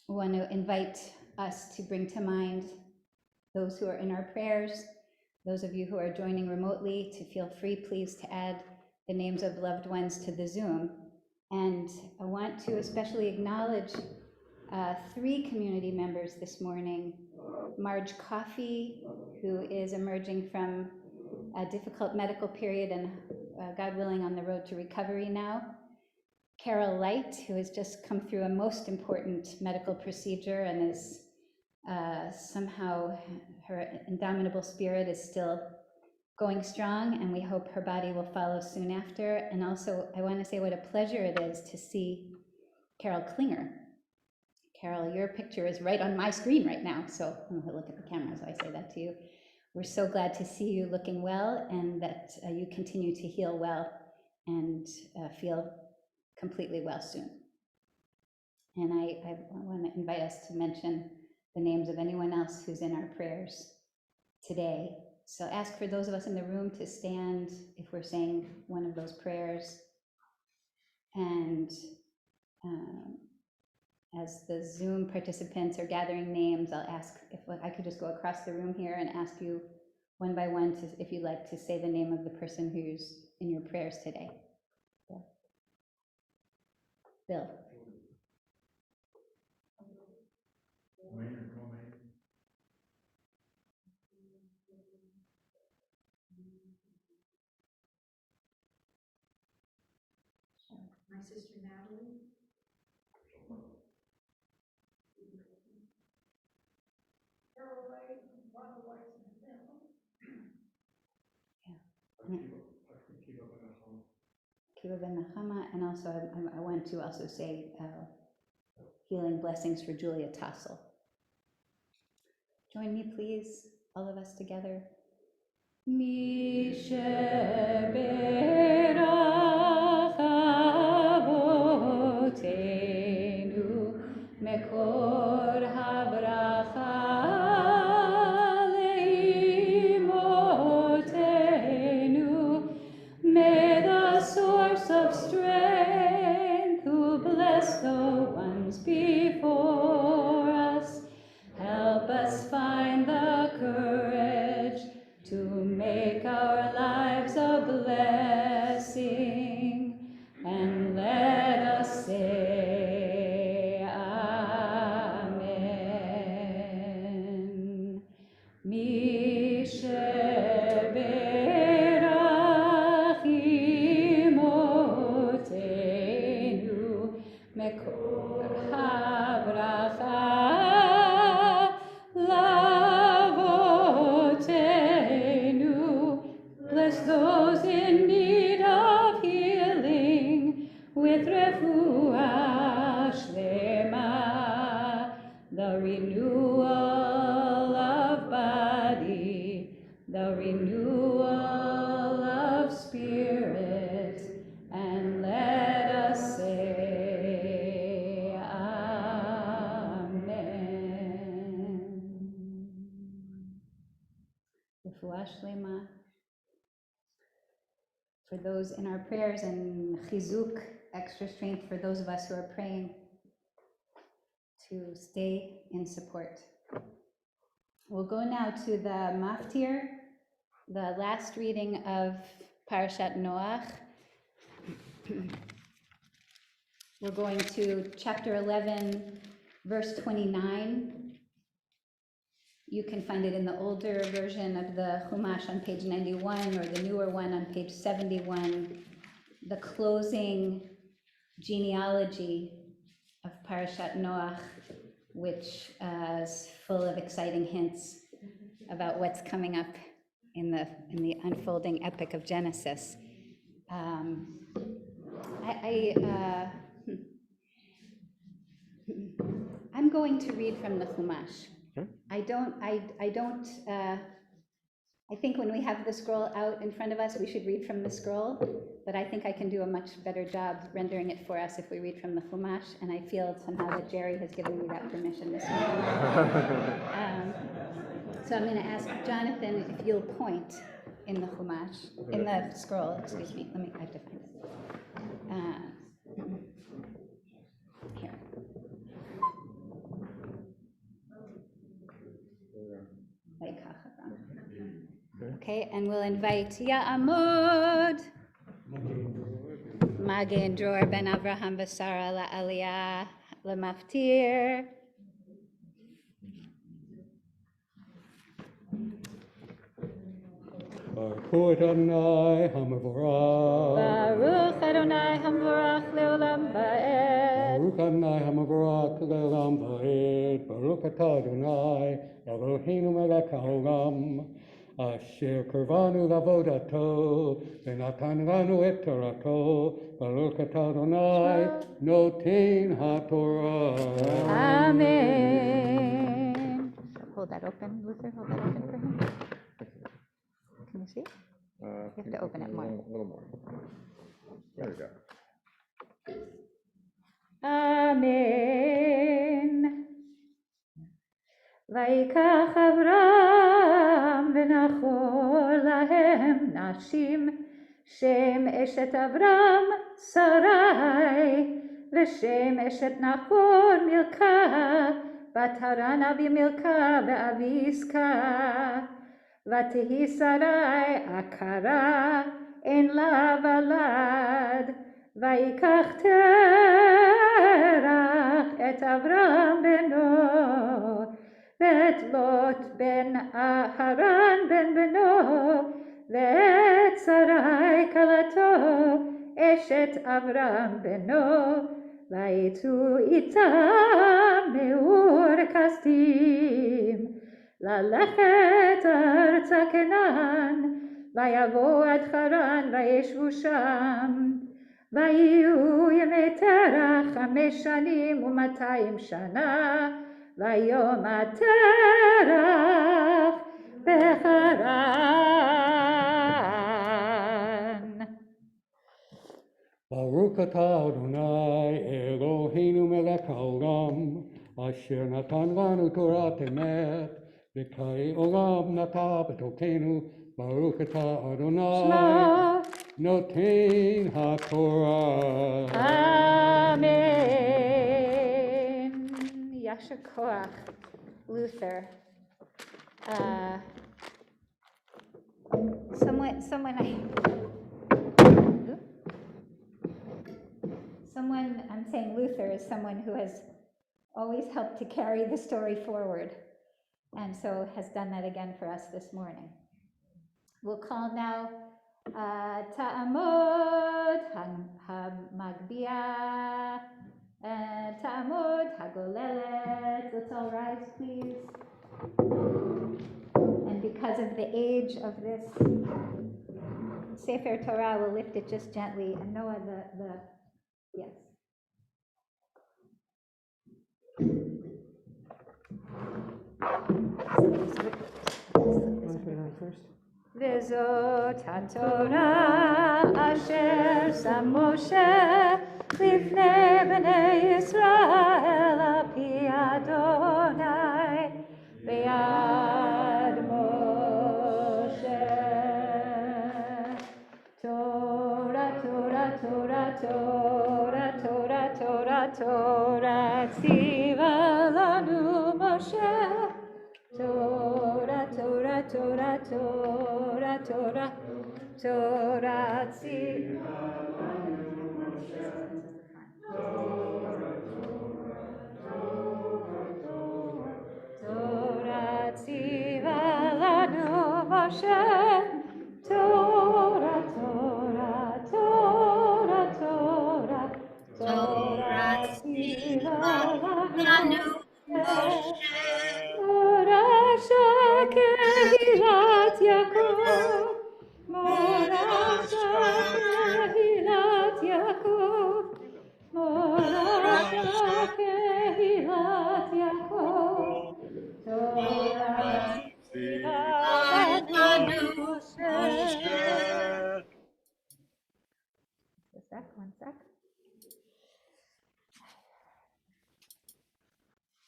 want to invite us to bring to mind those who are in our prayers. Those of you who are joining remotely, to feel free, please, to add the names of loved ones to the Zoom. And I want to especially acknowledge 3 community members this morning. Marge Coffey, who is emerging from a difficult medical period and, God willing, on the road to recovery now. Carol Light, who has just come through a most important medical procedure and is somehow, her indomitable spirit is still going strong, and we hope her body will follow soon after. And also, I want to say what a pleasure it is to see Carol Klinger. Carol, your picture is right on my screen right now, so I'm going to look at the camera, so I say that to you. We're so glad to see you looking well, and that you continue to heal well and feel completely well soon. And I want to invite us to mention the names of anyone else who's in our prayers today. So ask for those of us in the room to stand if we're saying one of those prayers. And as the Zoom participants are gathering names, I'll ask if I could just go across the room here and ask you one by one to, if you'd like to say the name of the person who's in your prayers today. Bill. My sister Natalie. Carol White, Ronald White, and family. Kiva Ben Nahama, and also I want to also say healing blessings for Julia Tassel. Join me, please, all of us together. Mi sheberach avotenu mekor habracha leimotenu. May the source of strength, who bless the ones before us, help us find the courage to make our lives a blessing, and let us say Amen. Mi sheberach imotenu mekor habracha lavotenu. Bless those in need of healing with refuah shlema, the renewal of body, the renewal of spirit, and let us say Amen. Refuah shlema for those in our prayers, and chizuk, extra strength for those of us who are praying to stay in support. We'll go now to the maftir, the last reading of Parashat Noach. We're going to chapter 11, verse 29. You can find it in the older version of the Chumash on page 91, or the newer one on page 71. The closing genealogy of Parashat Noach, which is full of exciting hints about what's coming up in the unfolding epic of Genesis. I'm going to read from the Chumash. Okay. I think when we have the scroll out in front of us, we should read from the scroll, but I think I can do a much better job rendering it for us if we read from the Chumash, and I feel somehow that Jerry has given me that permission this morning. So I'm going to ask Jonathan if you'll point in the Chumash, in the scroll, excuse me. I have to find it. Here. Okay, and we'll invite Ya'amud, Magen Dror ben Avraham Basara la'aliyah lemaftir. Baruch Adonai HaMevorach. Baruch Adonai Hamvorach leolam va'ed. Baruch Adonai HaMevorach le'olam va'ed. Baruch atah Adonai Eloheinu melech haolam. Asher karvanu lavodato v'natan lanu et torato. Baruch atah Adonai noten haTorah. Amen. Hold that open, Luther, hold that open for him. Can you see? You have to open it more. A little more. There we go. Amen. ויקח אברהם ונכור להם נשים, שם אשת אברהם שרי, ושם אשת נחור מילכה, בת הרן אבי מילכה ואבי יסכה. ותהי שרי עקרה, אין לה ולד, ויקח תרח את אברהם בנו, ואת לוט בן הרן בן בנו, ואת שרי כלתו, אשת אברהם בנו, ויצאו איתם מאור כסדים, ללכת ארצה כנען, ויבואו עד חרן וישבו שם. ויהיו ימי תרח 5 שנים ו200 שנה, ויום התרח בחרן. Baruch atah Adonai Eloheinu melech haolam, asher natan lanu Torah emet, v'kai olam nata b'tokenu. Baruch atah Adonai Shema. noten haTorah. Amen. Yasher koach, Luther. I'm saying Luther is someone who has always helped to carry the story forward, and so has done that again for us this morning. We'll call now Ta'amod HaMagbiah, Ta'amod HaGolelet. Let's all rise, please. And because of the age of this Sefer Torah, we'll lift it just gently. And Noah, yes. וזאת התורה אשר שם משה לפני בני ישראל על פי אדוני ביד משה. תורה, תורה, תורה, תורה, תורה, תורה, תורה, ציווה לנו משה. Torah, Torah, Torah, Torah, Torah, Torah, tzivah lanu Moshe. Torah, tzivah lanu Moshe. Torah, Torah, Torah, Torah, Torah, tzivah lanu Moshe. Morasha kehilat Yaakov, Morasha kehilat Yaakov, Morasha kehilat Yaakov.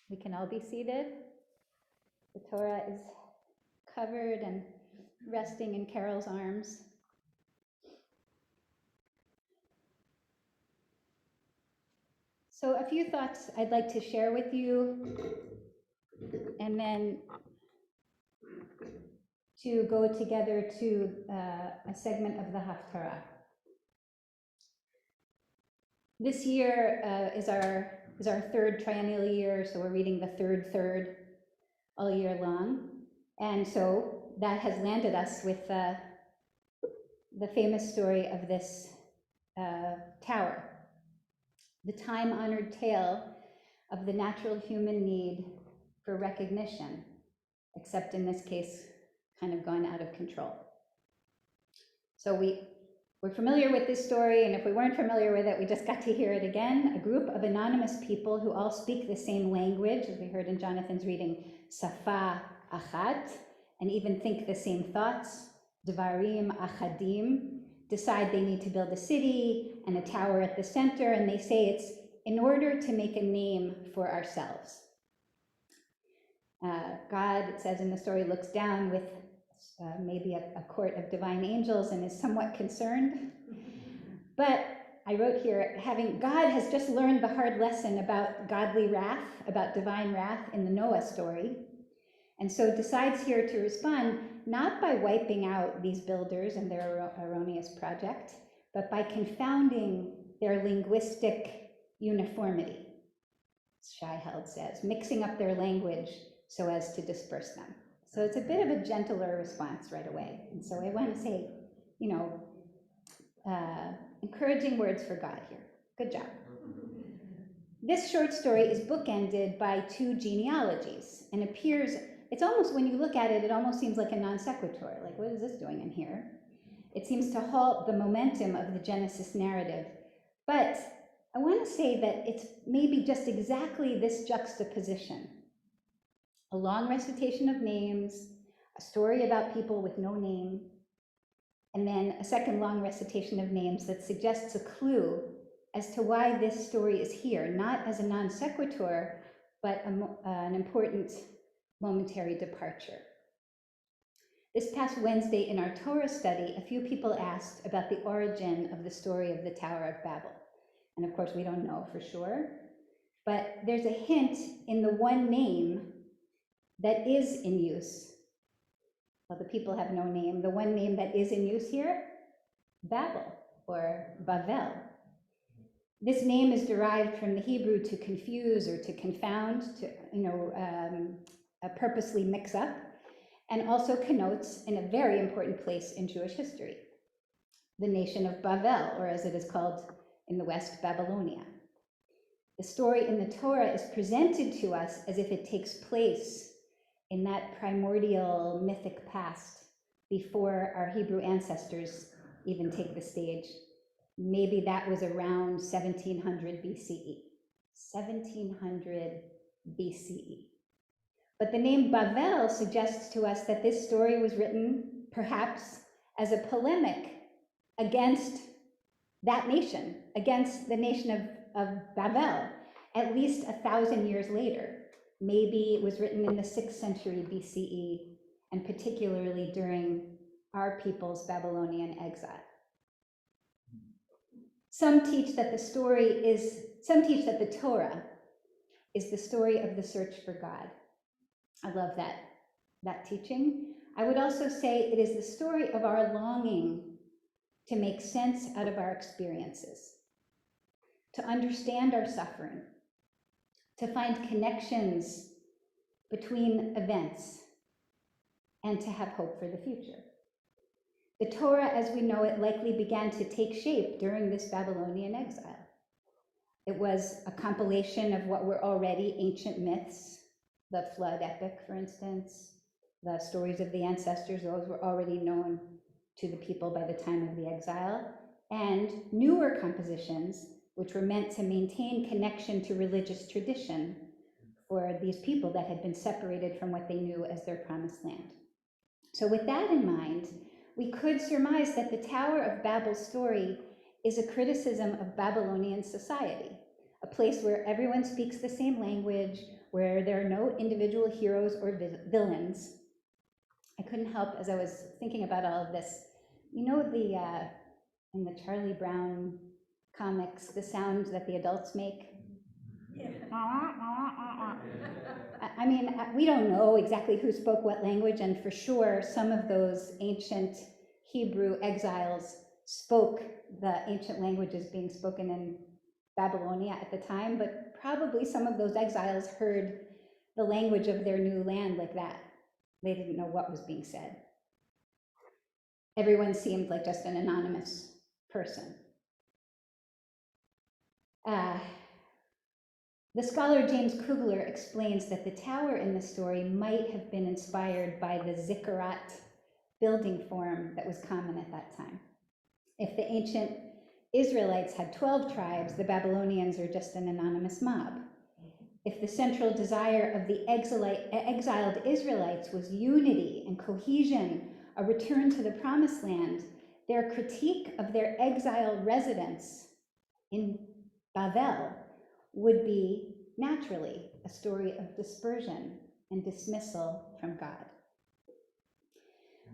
We can all be seated. The Torah is covered and resting in Carol's arms. So a few thoughts I'd like to share with you, and then to go together to a segment of the Haftarah. This year is our third triennial year, so we're reading the third all year long. And so that has landed us with the famous story of this tower, the time-honored tale of the natural human need for recognition, except in this case, kind of gone out of control. So we're familiar with this story, and if we weren't familiar with it, we just got to hear it again. A group of anonymous people who all speak the same language, as we heard in Jonathan's reading, Safa Achat, and even think the same thoughts, Devarim Achadim, decide they need to build a city and a tower at the center, and they say it's in order to make a name for ourselves. God, it says in the story, looks down with maybe a court of divine angels and is somewhat concerned. But I wrote here, God has just learned the hard lesson about godly wrath, about divine wrath in the Noah story, and so decides here to respond not by wiping out these builders and their erroneous project, but by confounding their linguistic uniformity, Shai Held says, mixing up their language so as to disperse them. So it's a bit of a gentler response right away. And so I want to say, encouraging words for God here. Good job. This short story is bookended by two genealogies and appears, it's almost, when you look at it, it almost seems like a non sequitur. Like, what is this doing in here? It seems to halt the momentum of the Genesis narrative. But I want to say that it's maybe just exactly this juxtaposition. A long recitation of names, a story about people with no name, and then a second long recitation of names that suggests a clue as to why this story is here, not as a non sequitur, but an important momentary departure. This past Wednesday in our Torah study, a few people asked about the origin of the story of the Tower of Babel. And of course, we don't know for sure, but there's a hint in the one name that is in use. Well, the people have no name. The one name that is in use here, Babel or Bavel. This name is derived from the Hebrew to confuse or to confound, to purposely mix up, and also connotes in a very important place in Jewish history, the nation of Bavel, or as it is called in the West, Babylonia. The story in the Torah is presented to us as if it takes place in that primordial mythic past before our Hebrew ancestors even take the stage. Maybe that was around 1700 BCE. 1700 BCE. But the name Bavel suggests to us that this story was written perhaps as a polemic against that nation, against the nation of Babel, at least 1,000 years later. Maybe it was written in the 6th century BCE, and particularly during our people's Babylonian exile. Some teach that the Torah is the story of the search for God. I love that teaching. I would also say it is the story of our longing to make sense out of our experiences, to understand our suffering, to find connections between events, and to have hope for the future. The Torah, as we know it, likely began to take shape during this Babylonian exile. It was a compilation of what were already ancient myths, the flood epic, for instance, the stories of the ancestors, those were already known to the people by the time of the exile, and newer compositions, which were meant to maintain connection to religious tradition for these people that had been separated from what they knew as their promised land. So with that in mind, we could surmise that the Tower of Babel's story is a criticism of Babylonian society, a place where everyone speaks the same language, where there are no individual heroes or villains. I couldn't help, as I was thinking about all of this, you know, in the Charlie Brown comics, the sound that the adults make? Yeah. I mean, we don't know exactly who spoke what language, and for sure, some of those ancient Hebrew exiles spoke the ancient languages being spoken in Babylonia at the time, but probably some of those exiles heard the language of their new land like that. They didn't know what was being said. Everyone seemed like just an anonymous person. The scholar James Kugler explains that the tower in the story might have been inspired by the zikkurat building form that was common at that time. If the ancient Israelites had 12 tribes, the Babylonians are just an anonymous mob. If the central desire of the exiled Israelites was unity and cohesion, a return to the promised land, their critique of their exiled residents in Babel would be naturally a story of dispersion and dismissal from God.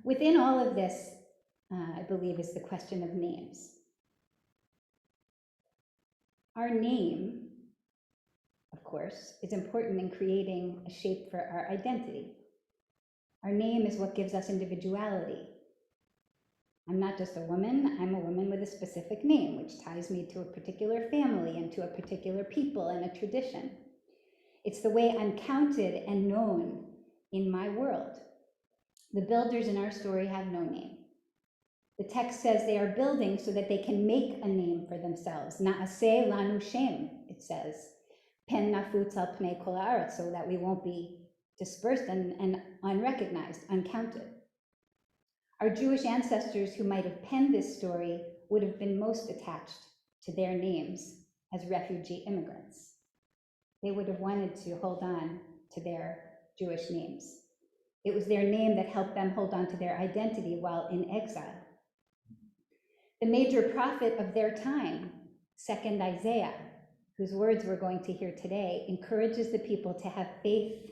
Within all of this, I believe, is the question of names. Our name, of course, is important in creating a shape for our identity. Our name is what gives us individuality. I'm not just a woman, I'm a woman with a specific name, which ties me to a particular family and to a particular people and a tradition. It's the way I'm counted and known in my world. The builders in our story have no name. The text says they are building so that they can make a name for themselves. Na'aseh lanu shem, it says. Pen nafutz al pnei kol haaretz, so that we won't be dispersed and unrecognized, uncounted. Our Jewish ancestors who might have penned this story would have been most attached to their names as refugee immigrants. They would have wanted to hold on to their Jewish names. It was their name that helped them hold on to their identity while in exile. The major prophet of their time, 2nd Isaiah, whose words we're going to hear today, encourages the people to have faith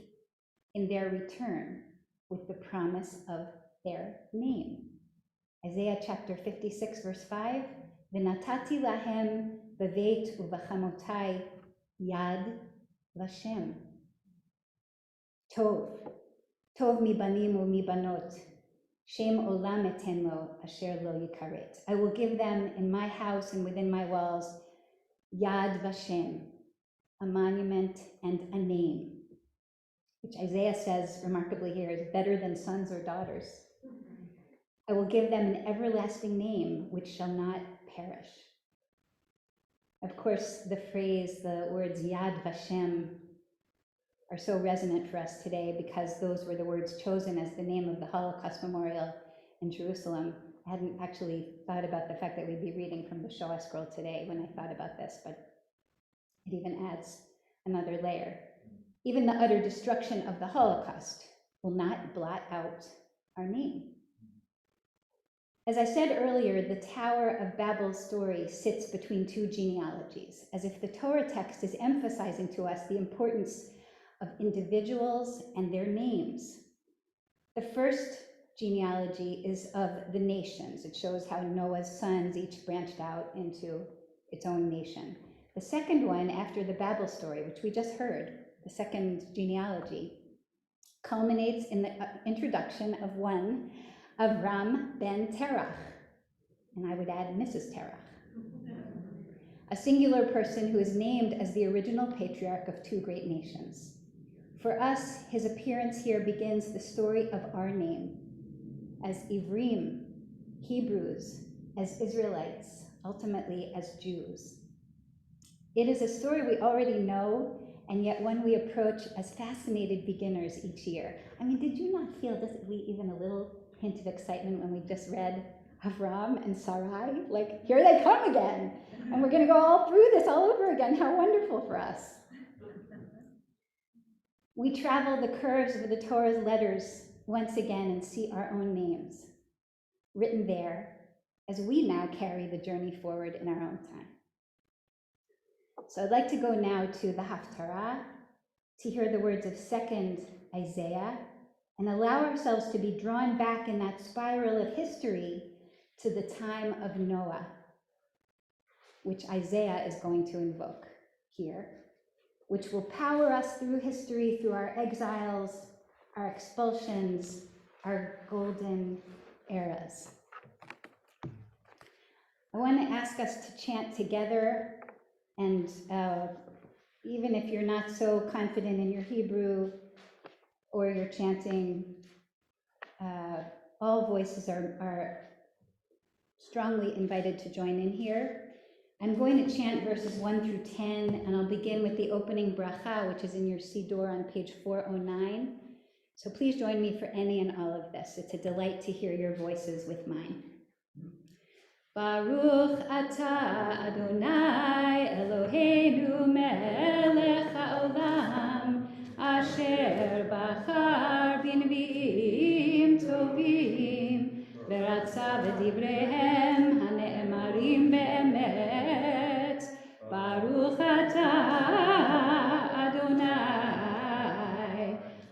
in their return with the promise of their name. Isaiah chapter 56, verse 5, V'natati lahem b'veit u'v'chamotai yad vashem. Tov mibanim u'mibanot, shem olam eten lo asher lo yikaret. I will give them in my house and within my walls yad vashem, a monument and a name, which Isaiah says remarkably here is better than sons or daughters. I will give them an everlasting name which shall not perish. Of course, the words Yad Vashem are so resonant for us today because those were the words chosen as the name of the Holocaust Memorial in Jerusalem. I hadn't actually thought about the fact that we'd be reading from the Shoah scroll today when I thought about this, but it even adds another layer. Even the utter destruction of the Holocaust will not blot out our name. As I said earlier, the Tower of Babel's story sits between two genealogies, as if the Torah text is emphasizing to us the importance of individuals and their names. The first genealogy is of the nations. It shows how Noah's sons each branched out into its own nation. The second one, after the Babel story, which we just heard, the second genealogy, culminates in the introduction of one Avram ben Terach, and I would add Mrs. Terach, a singular person who is named as the original patriarch of two great nations. For us, his appearance here begins the story of our name as Ivrim, Hebrews, as Israelites, ultimately as Jews. It is a story we already know, and yet one we approach as fascinated beginners each year. I mean, did you not feel just even a little hint of excitement when we just read Avram and Sarai? Like, here they come again, and we're going to go all through this all over again. How wonderful for us. We travel the curves of the Torah's letters once again and see our own names written there as we now carry the journey forward in our own time. So I'd like to go now to the Haftarah, to hear the words of second Isaiah and allow ourselves to be drawn back in that spiral of history to the time of Noah, which Isaiah is going to invoke here, which will power us through history, through our exiles, our expulsions, our golden eras. I want to ask us to chant together, and even if you're not so confident in your Hebrew or you're chanting, all voices are strongly invited to join in here. I'm going to chant verses 1 through 10, and I'll begin with the opening bracha, which is in your Siddur on page 409. So please join me for any and all of this. It's a delight to hear your voices with mine. Baruch atah Adonai Eloheinu melech haolam asher bachar b'nvi'im tovim v'ratza v'divrehem hane'emarim be'emet. Baruch atah Adonai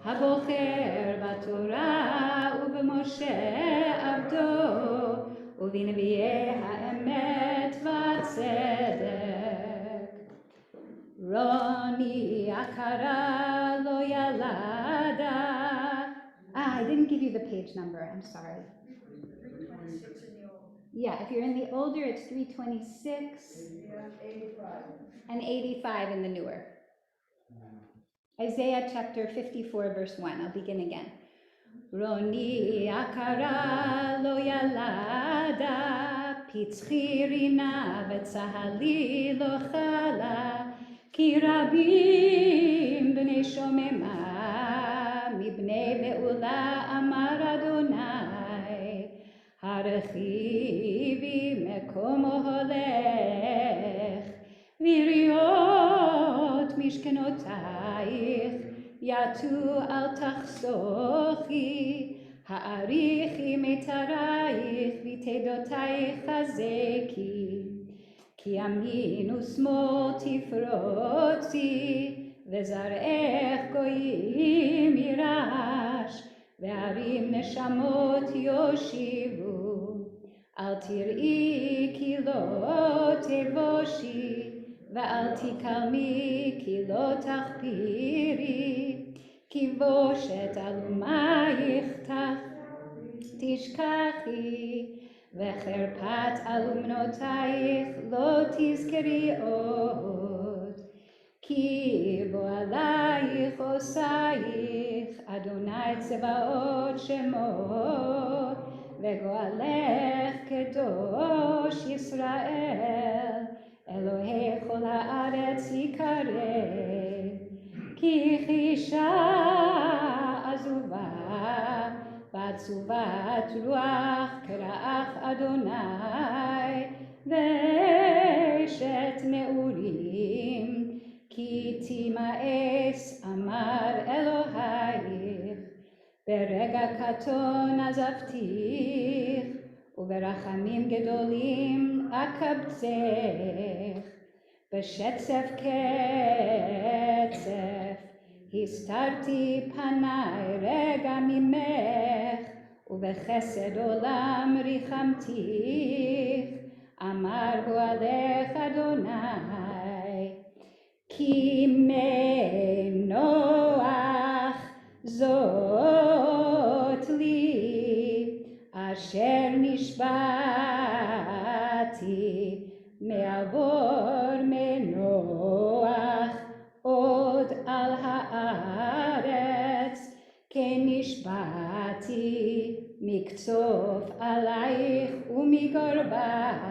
habocher b'Torah u'b'Moshe avdo ובנביאי האמת והצדק. רוני יקרה לא ילדה. I didn't give you the page number, I'm sorry. 326 in the old. Yeah, if you're in the older, it's 326 and 85 in the newer. Isaiah chapter 54, verse 1. I'll begin again. Roni akara lo yalada, pitzchi rina v'tzahali lo chala, ki rabim b'nei shomema, mibnei be'ula amar Adonai, harechivi mekomo holech, v'riot mishkenotayich, Yatu al tachsochi, ha'arichi metarayich, v'tedotayich chazeki, ki yamin u'smol tifrotzi, v'zarech goyim yirash, v'arim neshamot yoshivu, al tir'i ki lo tevoshi, ואל תקלמי כי לא תחפירי, כי בושת אלומייך תשכחי, וחרפת אלומנותייך לא תזכרי עוד. כי בוא עלייך עושייך, אדוני צבאות שמו, וגואלך קדוש ישראל. אלוהי כל הארץ יקרא, כי חישה עזובה, ועצובת רוח קרח אדוני, ואשת נעורים, כי תימאס אמר אלוהיך, ברגע קטון עזבתיך, וברחמים גדולים אקבצך, בשצף קצף, הסתרתי פניי רגע ממך, ובחסד עולם ריחמתיך, אמר גואלך אדוני, כי מנוח זאת לי, אשר נשבעתי מעבור מנוח עוד על הארץ, כן נשבעתי מקצוף עלייך ומגרבך,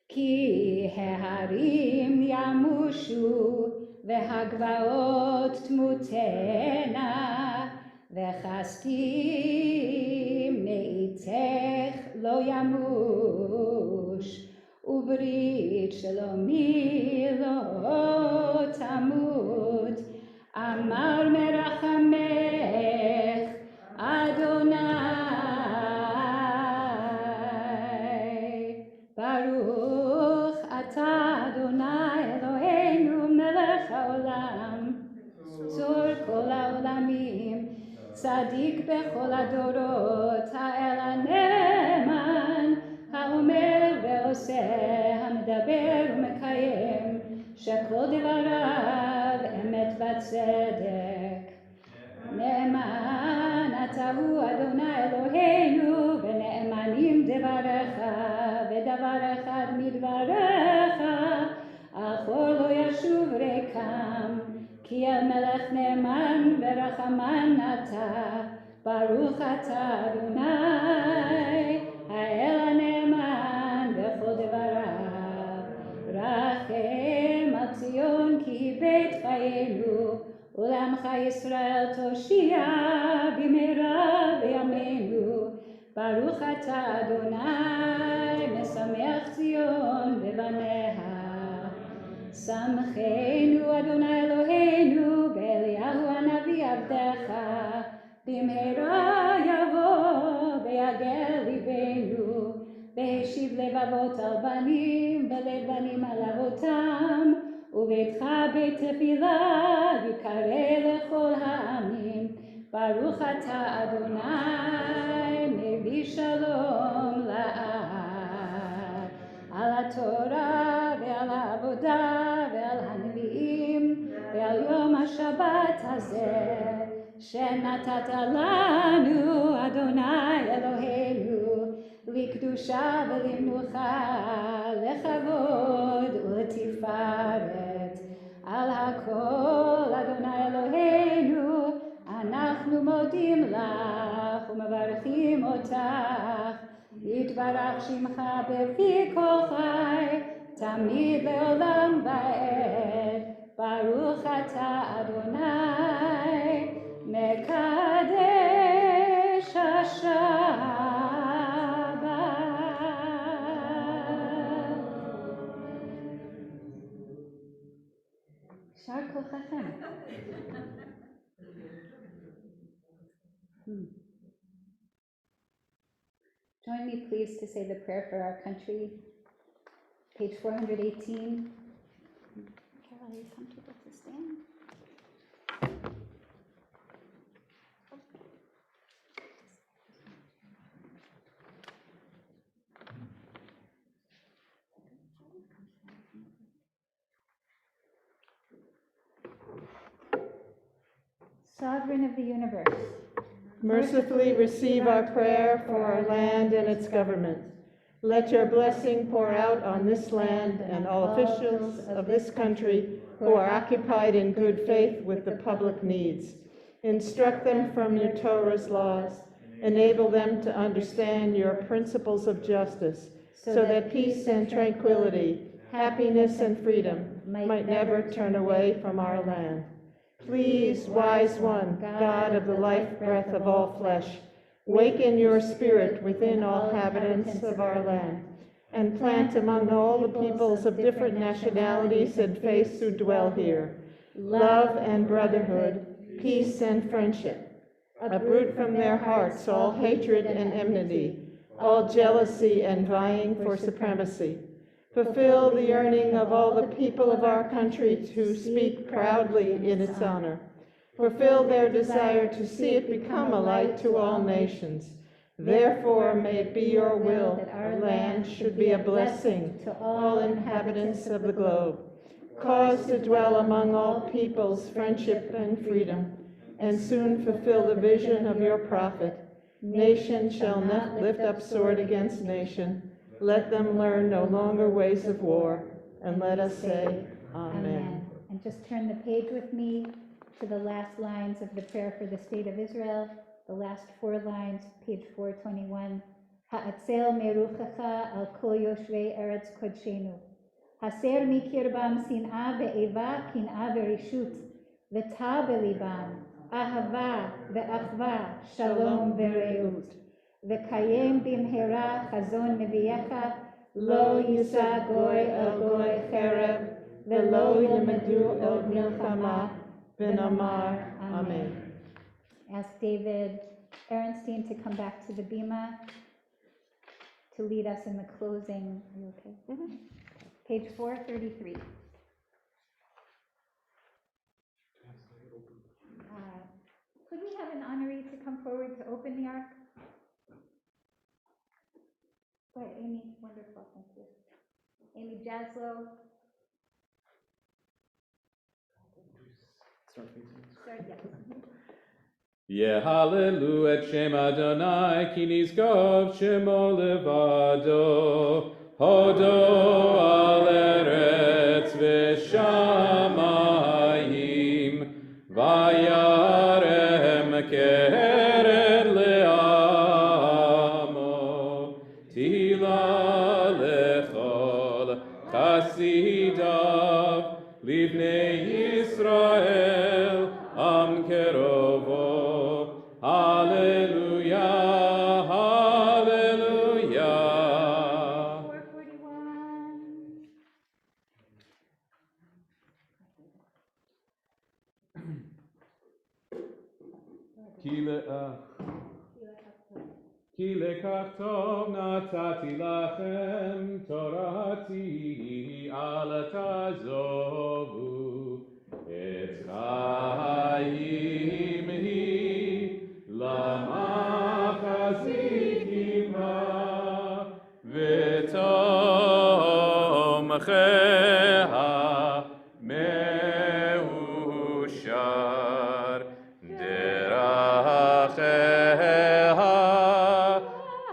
כי ההרים ימושו והגבעות תמותנה, וחסדים מאיתך לא ימוש, וברית שלומי לא תמות, אמר מרחמך אדוני. ברוך אתה אדוני אלוהינו מלך העולם, צדיק בכל הדורות, האל הנאמן, האומר ועושה, המדבר ומקיים, שכל דבריו אמת וצדק. נאמן אתה הוא אדוני אלוהינו, ונאמנים דבריך, ודבר אחד מדבריך, אחור לא ישוב ריקם, כי אל מלך נאמן ורחמן אתה, ברוך אתה אדוני, האל הנאמן בכל דבריו. רחם על ציון כי היא בית חיינו, ולעמך ישראל תושיע במהרה בימינו. ברוך אתה אדוני משמח ציון בבניה. שמחנו אדוני אלוהינו באליהו הנביא עבדך, במהרה יבוא ויגל ליבנו, והשיב לבבות על בנים ולב בנים על אבותם, וביתך בית תפילה יקרא לכל העמים. ברוך אתה אדוני מביא שלום לעם. על התורה ועל העבודה ועל הנביאים ועל יום השבת הזה שנתת לנו אדוני אלוהינו, לקדושה ולמנוחה, לכבוד ולתפארת. על הכל אדוני אלוהינו אנחנו מודים לך ומברכים אותך. יתברך שמך בפי כל חי, תמיד לעולם ועד. ברוך אתה אדוני מקדש השבת. יישר כוחכם. Join me please to say the prayer for our country. Page 418. Carol, are you comfortable to stand? Sovereign of the universe, mercifully receive our prayer for our land and its government. Let your blessing pour out on this land and all officials of this country who are occupied in good faith with the public needs. Instruct them from your Torah's laws. Enable them to understand your principles of justice, so that peace and tranquility, happiness and freedom might never turn away from our land. Please, wise one, God of the life breath of all flesh, waken your spirit within all inhabitants of our land, and plant among all the peoples of different nationalities and faiths who dwell here love and brotherhood, peace and friendship. Uproot from their hearts all hatred and enmity, all jealousy and vying for supremacy. Fulfill the yearning of all the people of our country to speak proudly in its honor. Fulfill their desire to see it become a light to all nations. Therefore, may it be your will that our land should be a blessing to all inhabitants of the globe. Cause to dwell among all peoples friendship and freedom, and soon fulfill the vision of your prophet. Nation shall not lift up sword against nation. Let them learn no longer ways of war, and let us say, Amen. And just turn the page with me to the last lines of the prayer for the state of Israel, the last 4 lines, page 421. Ha'atzel meruchacha al kol yoshvei eretz kodshenu. Haser mikirbam sin'a ve'eva kin'a ve'rishut, v'ta belibam, ahava ve'achva, shalom ve'reut. V'kayem bimhera chazon neviyecha, lo yisa goy el goy cherev, ve'lo yimedu el milchama, v'namar Amen. Ask David Aaronstein to come back to the bima to lead us in the closing. Are you okay? Mm-hmm. Page 433. Could we have an honoree to come forward to open the ark? Go ahead, Amy. Wonderful, thank you. Amy Jaslow. Start, yes. Yehalelu et Shem Adonai, ki nizkov shemo levado, hodo al eretz v'shamayim, vayarem keret le'amo, tila lechol chasidav, livnei Yisrael, am kerovo. Hallelujah, hallelujah. 441. Ki lekach tov natati lachem torati al tazovu et chaim hi למחזיקים ותומכיה מאושר דרכיה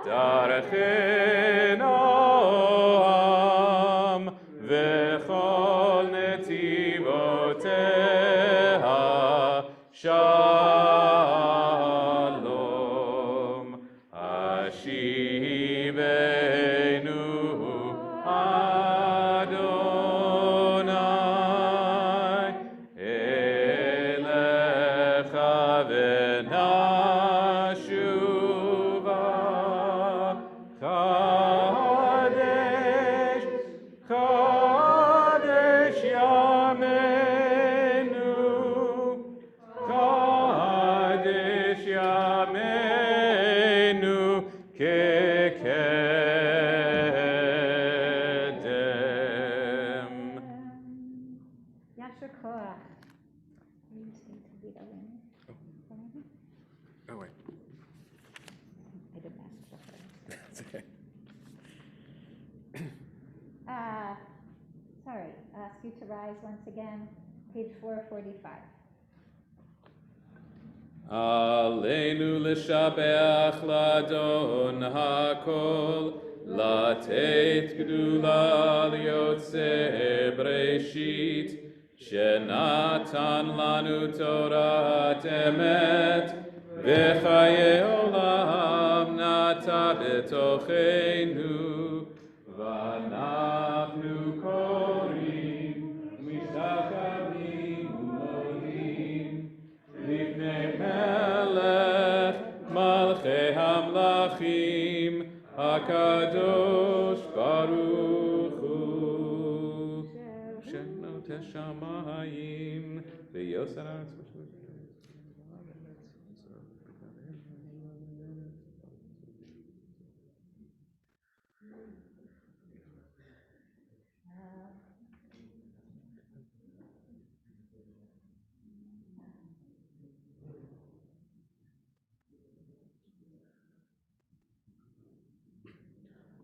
דרכי נועם וכל נתיבותיה Shalom, Ashivenu Adonai, Elecha v'nashuva, Kadesh, Kadesh Yamenu, Kadesh Yameinu Kekedem. Yasher Koach. You just need to read Elaine. Oh, wait. I didn't ask for her. That's okay. Sorry, I'll ask you to rise once again, page 445. Aleinu l'shabeach l'Adon hakol, latet gdula liyotzei breshit, shenatan lanu Torat emet, v'chaye olam nata betochenu, v'anachnu korim, mishtachavim u'modim, לפני מלך מלכי המלכים הקדוש ברוך הוא שנוטה שמיים ויוסר הארץ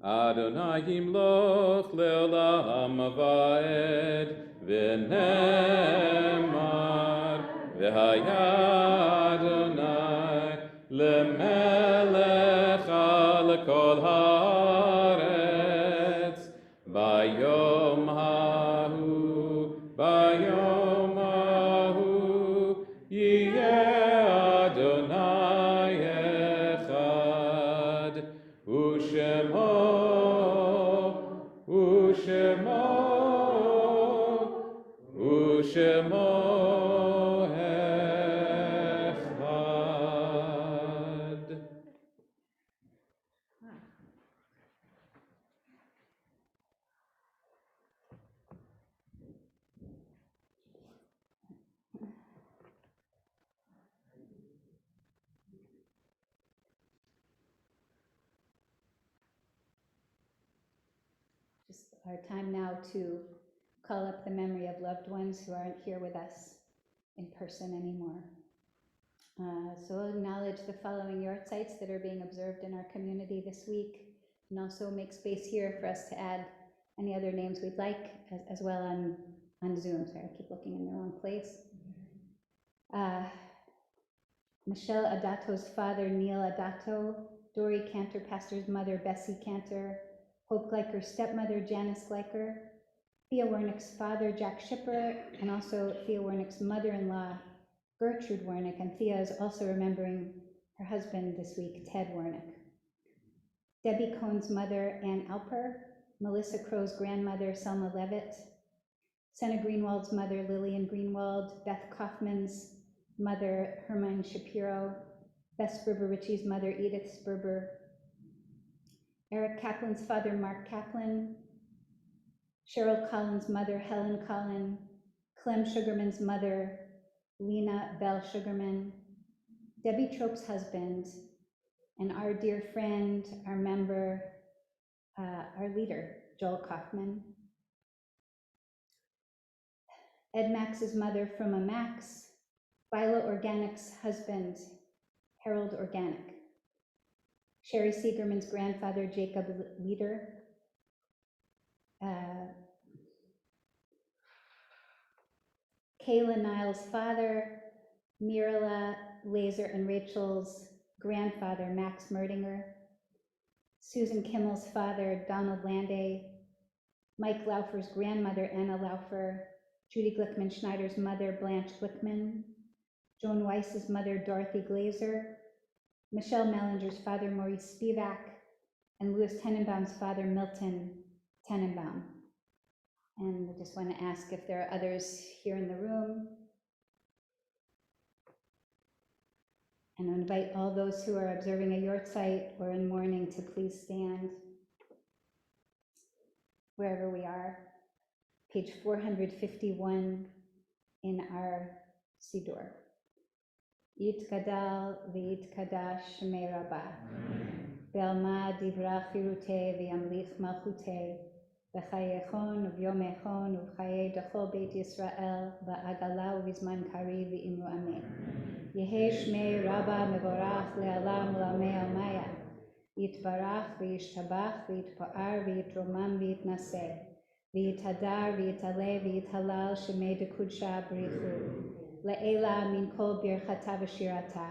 Adonai yimloch leolam vaed v'nemar v'haya Adonai lemelech al kol haaretz bayom hahu yiyeh Adonai echad Ushemo echad. Just our time now to call up the memory of loved ones who aren't here with us in person anymore. So we'll acknowledge the following yortzites that are being observed in our community this week, and also make space here for us to add any other names we'd like, as well on Zoom. Sorry, I keep looking in the wrong place. Michelle Adato's father, Neil Adato, Dory Cantor, pastor's mother, Bessie Cantor, Hope Gleiker's stepmother, Janice Gleiker, Thea Wernick's father, Jack Shipper, and also Thea Wernick's mother-in-law, Gertrude Wernick, and Thea is also remembering her husband this week, Ted Wernick. Debbie Cohn's mother, Ann Alper, Melissa Crow's grandmother, Selma Levitt, Senna Greenwald's mother, Lillian Greenwald, Beth Kaufman's mother, Hermine Shapiro, Bess Sperber Ritchie's mother, Edith Sperber, Eric Kaplan's father, Mark Kaplan, Cheryl Collins' mother, Helen Collin, Clem Sugarman's mother, Lena Bell Sugarman, Debbie Trope's husband, and our dear friend, our member, our leader, Joel Kaufman. Ed Max's mother, Fruma Max, Viola Organic's husband, Harold Organic. Sherry Siegerman's grandfather, Jacob Leader. Kayla Niles' father, Mirala, Laser, and Rachel's grandfather, Max Merdinger. Susan Kimmel's father, Donald Landay. Mike Laufer's grandmother, Anna Laufer. Judy Glickman Schneider's mother, Blanche Glickman. Joan Weiss's mother, Dorothy Glazer. Michelle Mellinger's father, Maurice Spivak. And Louis Tenenbaum's father, Milton Tenenbaum. And I just want to ask if there are others here in the room. And I invite all those who are observing a yortzeit or in mourning to please stand wherever we are. Page 451 in our Siddur. Yitkadal v'yitkadash shmei Rabbah. Be'alma divra chirutei v'yamlich malchutei. V'chayechon u'vyomechon u'chayei dachol beit Yisrael v'agala u'vizman kari v'imru amen. Yehi shmei Rabbah mevorach le'alam u'lamei almaya. Yitbarach v'yishtabach v'yitpa'ar v'yitromam v'yitnaseh. V'yitadar v'yitale v'yithalal shemei dekudsha b'richu. Le'ela min kol birchata v'shirata.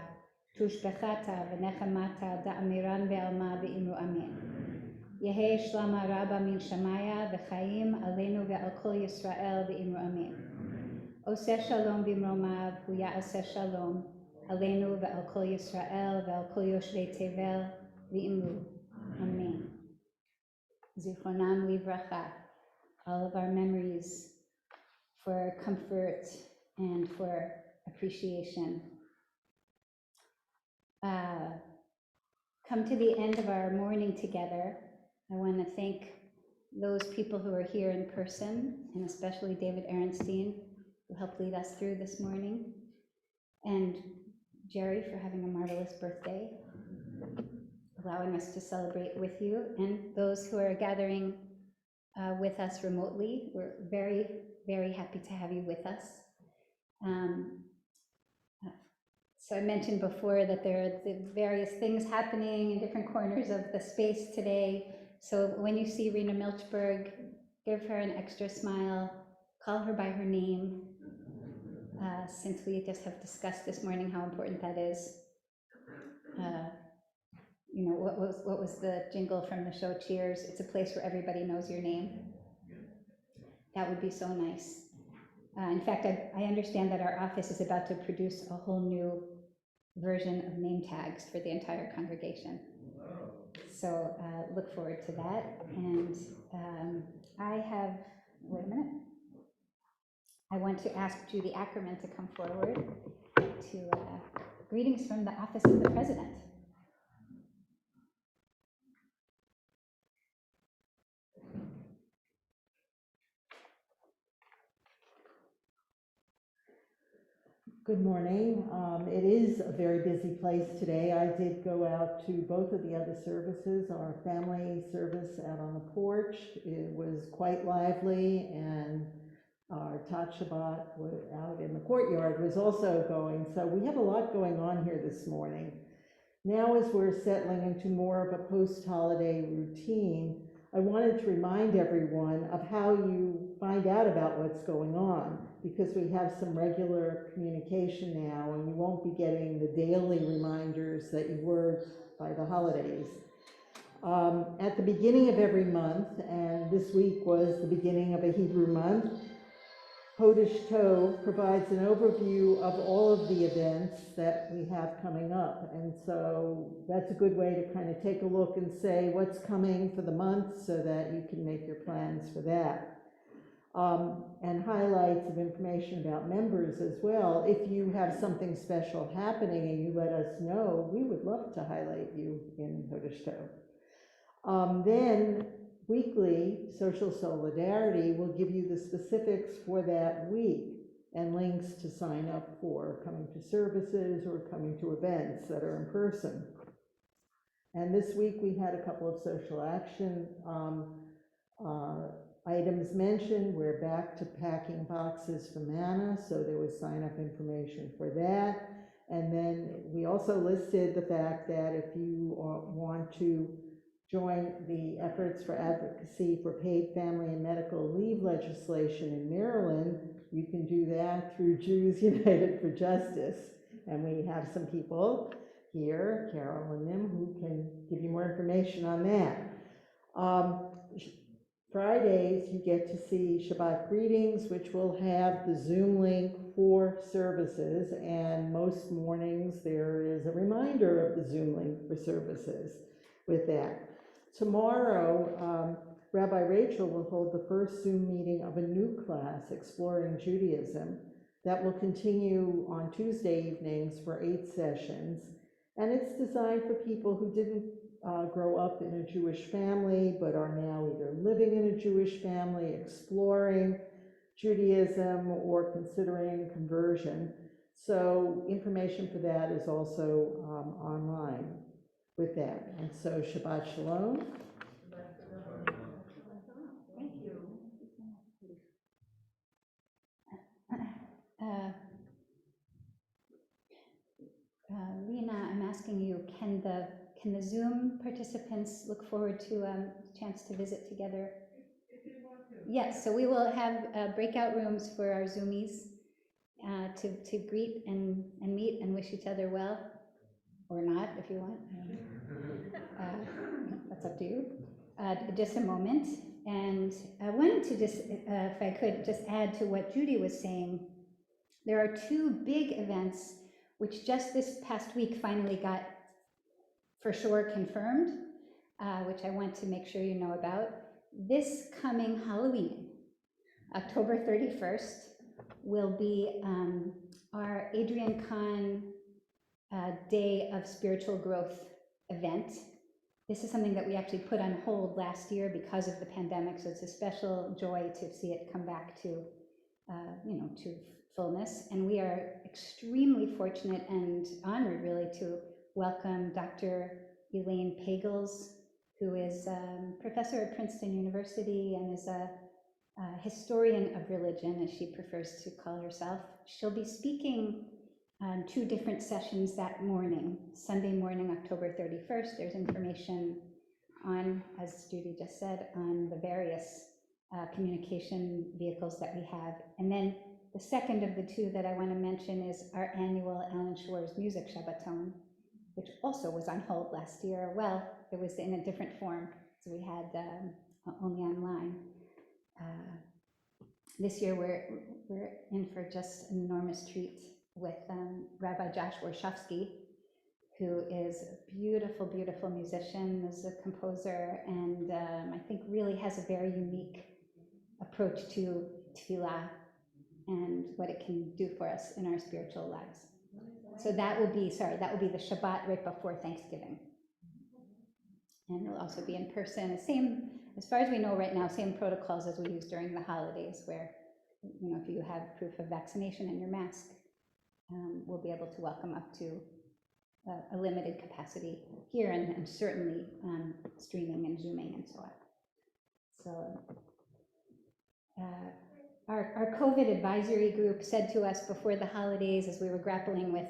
Tushbechata v'nechamata da'amiran ve'alma v'imru amen. Yehi shlama rabba min shamaya v'chaim aleinu ve'al kol Yisrael v'imru amen. Oseh shalom b'imromav v'ya'aseh shalom aleinu ve'al kol Yisrael ve'al kol yoshvei tevel v'imru amen. Zichronam livracha. All of our memories for comfort and for appreciation. Come to the end of our morning together. I want to thank those people who are here in person, and especially David Ehrenstein, who helped lead us through this morning, and Jerry for having a marvelous birthday, allowing us to celebrate with you, and those who are gathering with us remotely. We're very, very happy to have you with us. So I mentioned before that there are the various things happening in different corners of the space today. So when you see Rena Milchberg, give her an extra smile, call her by her name, since we just have discussed this morning how important that is. You know, what was the jingle from the show Cheers? It's a place where everybody knows your name. That would be so nice. In fact, I understand that our office is about to produce a whole new version of name tags for the entire congregation. So look forward to that. And wait a minute. I want to ask Judy Ackerman to come forward to greetings from the Office of the President. Good morning. It is a very busy place today. I did go out to both of the other services, our family service out on the porch. It was quite lively, and our Tat Shabbat out in the court. courtyard was also going. So we have a lot going on here this morning. Now, as we're settling into more of a post-holiday routine, I wanted to remind everyone of how you find out about what's going on, because we have some regular communication now, and you won't be getting the daily reminders that you were by the holidays. At the beginning of every month, and this week was the beginning of a Hebrew month, Hodesh Tov provides an overview of all of the events that we have coming up. And so that's a good way to kind of take a look and say what's coming for the month so that you can make your plans for that. And highlights of information about members as well. If you have something special happening and you let us know, we would love to highlight you in Hodesh Tov. Then weekly, Social Solidarity will give you the specifics for that week and links to sign up for coming to services or coming to events that are in person. And this week we had a couple of social action items mentioned. We're back to packing boxes for manna, so there was sign-up information for that. And then we also listed the fact that if you want to join the efforts for advocacy for paid family and medical leave legislation in Maryland, you can do that through Jews United for Justice. And we have some people here, Carol and Nim, who can give you more information on that. Fridays, you get to see Shabbat greetings, which will have the Zoom link for services, and most mornings there is a reminder of the Zoom link for services with that. Tomorrow, Rabbi Rachel will hold the first Zoom meeting of a new class, Exploring Judaism, that will continue on Tuesday evenings for 8 sessions. And it's designed for people who didn't grow up in a Jewish family, but are now either living in a Jewish family, exploring Judaism, or considering conversion. So information for that is also online with that. And so Shabbat Shalom. Thank you. Lena, I'm asking you, can the Zoom participants look forward to a chance to visit together? If you want to. Yes, so we will have breakout rooms for our Zoomies to greet and meet and wish each other well, or not if you want. That's up to you. Just a moment. And I wanted to just, if I could, just add to what Judy was saying. There are 2 big events which just this past week finally got for sure confirmed, which I want to make sure you know about. This coming Halloween, October 31st, will be our Adrian Day of Spiritual Growth event. This is something that we actually put on hold last year because of the pandemic, so it's a special joy to see it come back to, to fullness. And we are extremely fortunate and honored, really, to welcome Dr. Elaine Pagels, who is professor at Princeton University and is a historian of religion, as she prefers to call herself. She'll be speaking on 2 different sessions that morning. Sunday morning, October 31st, there's information on, as Judy just said, on the various communication vehicles that we have. And then the second of the 2 that I want to mention is our annual Alan Shores Music Shabbaton, which also was on hold last year. Well, it was in a different form, so we had only online. This year we're in for just an enormous treat with Rabbi Joshua Ski, who is a beautiful, beautiful musician, is a composer, and I think really has a very unique approach to tefillah and what it can do for us in our spiritual lives. So that will be the Shabbat right before Thanksgiving. And it'll also be in person. Same, as far as we know right now, same protocols as we use during the holidays, where, if you have proof of vaccination and your mask, we'll be able to welcome up to a limited capacity here, and certainly streaming and Zooming and so on. So our COVID advisory group said to us before the holidays, as we were grappling with,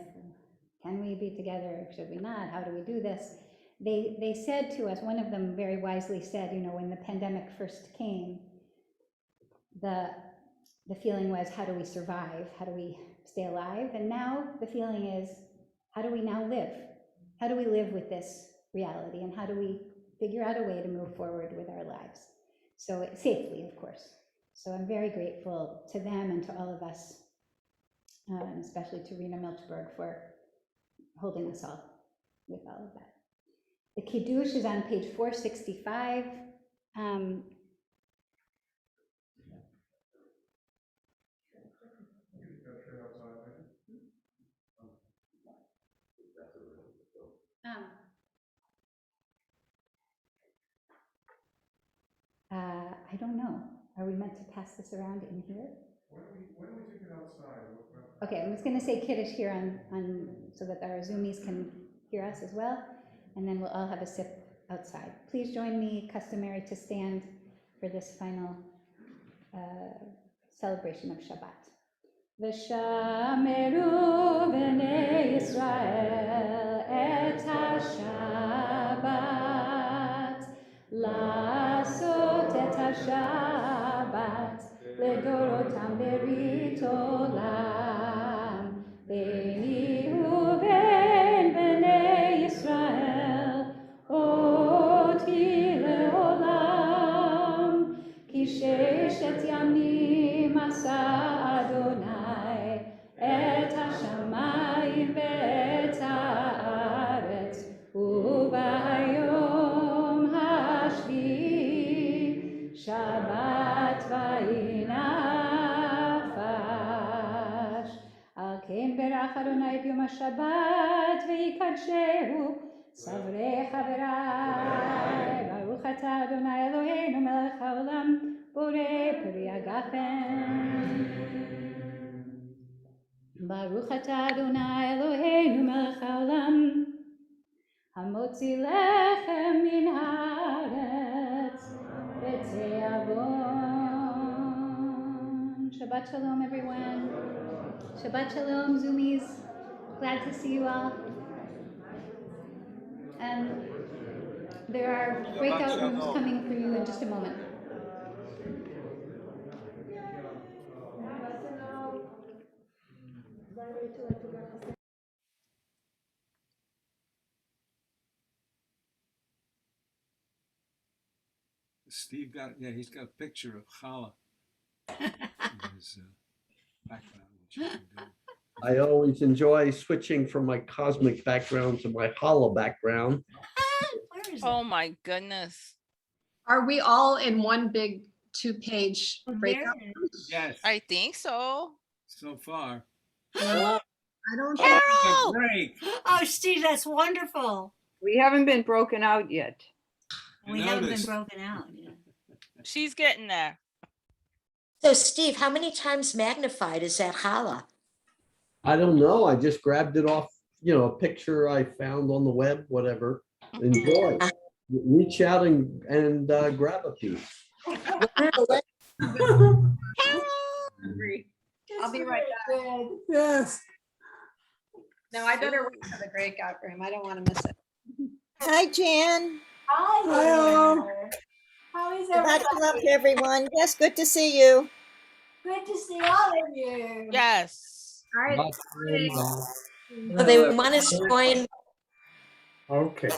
can we be together, should we not, how do we do this? They said to us, one of them very wisely said, you know, when the pandemic first came, the feeling was, how do we survive? How do we stay alive? And now the feeling is, how do we now live? How do we live with this reality? And how do we figure out a way to move forward with our lives? So safely, of course. So I'm very grateful to them and to all of us, especially to Rena Milchberg for holding us all with all of that. The Kiddush is on page 465. I don't know. Are we meant to pass this around in here? Why don't we take it outside? Okay, I'm just going to say Kiddush here on so that our Zoomies can hear us as well, and then we'll all have a sip outside. Please join me, customary to stand for this final celebration of Shabbat. V'shameru b'nei Yisrael et ha-Shabbat, לעשות את השבת לדורותם ברית עולם, ביני ובין בני ישראל אותי לעולם, כי ששת ימים עשה אדוני את השמיים ואת הארץ, וביום השביעי שבת וינפש. על כן ברך אדוני את יום השבת ויקדשהו, סברי חבריי, ברוך אתה אדוני אלוהינו מלך העולם, בורא פרי הגפן. ברוך אתה אדוני אלוהינו מלך העולם, המוציא לחם מן הארץ בתיאבון. Shabbat shalom, everyone. Shabbat shalom, Zoomies. Glad to see you all. There are breakout rooms coming for you in just a moment. Steve he's got a picture of Challah in his background, which is good. I always enjoy switching from my cosmic background to my hollow background. Oh my goodness. Are we all in one big 2-page breakout? Yes, I think so. so far. I don't think Carol! Break. Oh, Steve, that's wonderful. We haven't been broken out yet. We haven't been broken out yet. She's getting there. So, Steve, how many times magnified is that challah? I don't know. I just grabbed it off, a picture I found on the web, whatever. Enjoy. Reach out and grab a piece. I'll be right back. Yes. No, I better wait for the breakout room. I don't want to miss it. Hi, Jan. Hi. How is Shabbat everyone. Yes, good to see you. Good to see all of you. Yes. All right. Well, they want us to join. Okay.